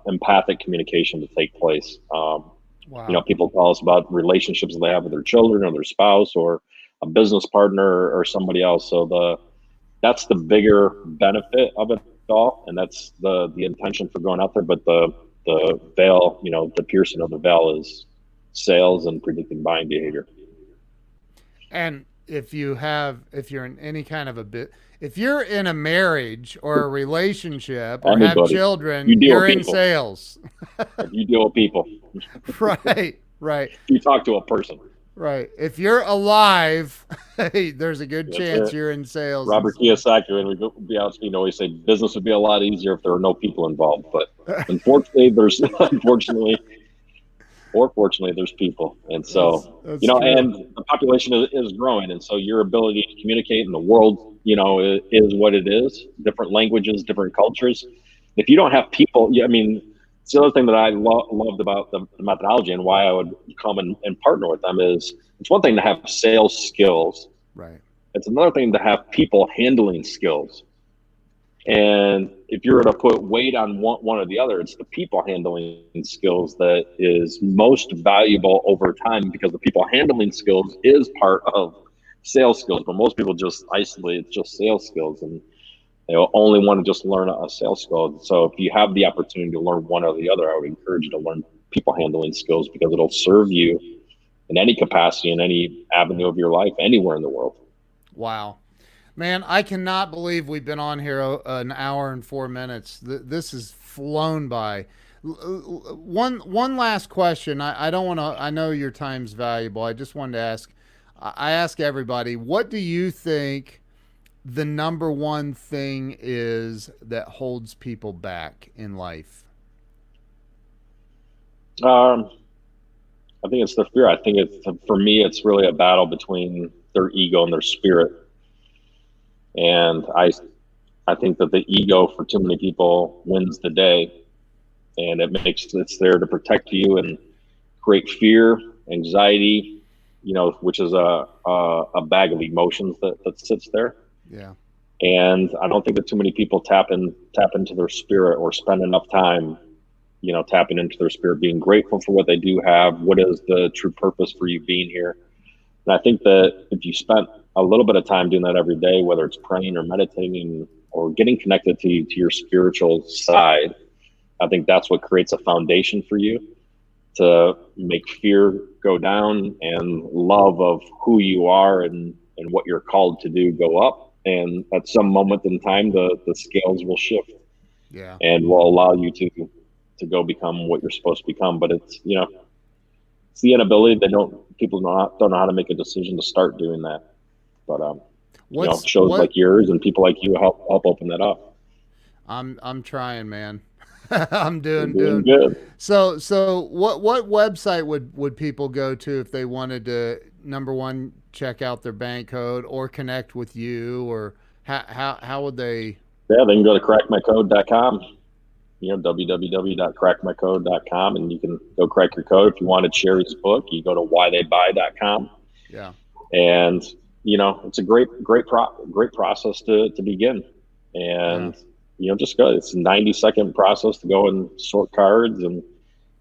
empathic communication to take place. wow, People tell us about relationships that they have with their children or their spouse or a business partner or somebody else. So that's the bigger benefit of it all, and that's the intention for going out there. But the veil, the piercing of the veil is sales and predicting buying behavior. and if you're in any kind of a bit, if you're in a marriage or a relationship or have Anybody, children, you deal with you're in people. sales. If you deal with people, Right, right, you talk to a person. right. If you're alive, hey, there's a good That's chance it. you're in sales and Robert stuff. Kiyosaki, when we be out speaking, always say business would be a lot easier if there were no people involved. But unfortunately, there's unfortunately or fortunately, there's people. And so, That's true. and the population is growing. And so your ability to communicate in the world, is what it is. Different languages, different cultures. If you don't have people, I mean, it's the other thing that I loved about the methodology and why I would come and partner with them is it's one thing to have sales skills. Right. It's another thing to have people handling skills. And if you were to put weight on one or the other, it's the people handling skills that is most valuable over time, because the people handling skills is part of sales skills. But most people just isolate it's just sales skills, and they only want to just learn a sales skill. So if you have the opportunity to learn one or the other, I would encourage you to learn people handling skills, because it'll serve you in any capacity, in any avenue of your life, anywhere in the world. Wow. Man, I cannot believe we've been on here an hour and 4 minutes. This has flown by. One last question. I don't want to. I know your time's valuable. I just wanted to ask. I ask everybody, what do you think the number one thing is that holds people back in life? Um, I think it's the fear. I think it's for me, it's really a battle between their ego and their spirit. And I think that the ego for too many people wins the day, and it's there to protect you and create fear, anxiety, which is a bag of emotions that sits there. Yeah. And I don't think that too many people tap into their spirit or spend enough time, tapping into their spirit, being grateful for what they do have. What is the true purpose for you being here? And I think that if you spent a little bit of time doing that every day, whether it's praying or meditating or getting connected to your spiritual side, I think that's what creates a foundation for you to make fear go down and love of who you are and what you're called to do go up. And at some moment in time, the scales will shift Yeah. and will allow you to go become what you're supposed to become. But it's the inability. People don't know how to make a decision to start doing that. But shows like yours and people like you help open that up. I'm trying, man. I'm You're doing doing doing. good. So what website would people go to if they wanted to, number one, check out their bank code or connect with you, or how would they? Yeah, they can go to crackmycode.com. www.crackmycode.com, and you can go crack your code. If you wanted Sherry's book, you go to whytheybuy.com. Yeah. And it's a great process to begin. Yeah. And just go. It's a 90-second process to go and sort cards, and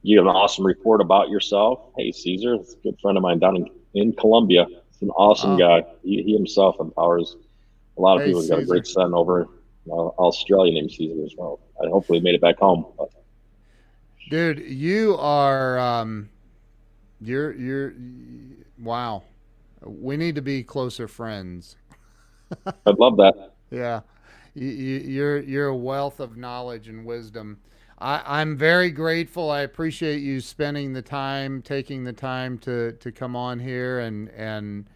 you have an awesome report about yourself. Hey, Caesar, it's a good friend of mine down in Colombia. It's an awesome Oh, guy. He himself empowers a lot of hey people. He's got a Caesar. great son over Australia named Caesar as well. I hopefully made it back home. But Dude, you are you're wow. We need to be closer friends. I'd love that. Yeah, you're a wealth of knowledge and wisdom. I'm very grateful. I appreciate you spending the time, taking the time to come on here and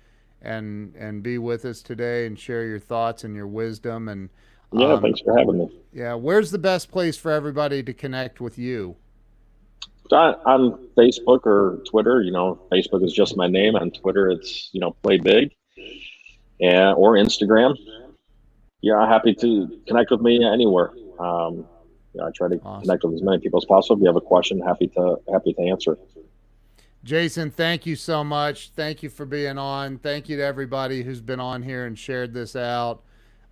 be with us today and share your thoughts and your wisdom. And Yeah, thanks for having me. yeah, where's the best place for everybody to connect with you? On Facebook or Twitter. Facebook is just my name. On Twitter, it's Play Big, and or Instagram. Yeah, happy to connect with me anywhere. I try to Awesome. connect with as many people as possible. If you have a question, happy to answer. Jason, thank you so much. Thank you for being on. Thank you to everybody who's been on here and shared this out.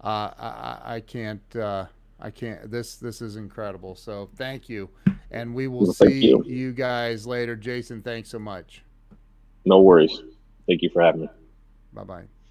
I can't. I can't. This is incredible. So thank you, and we will Well, thank see you. you guys later. Jason, thanks so much. No worries. Thank you for having me. Bye bye.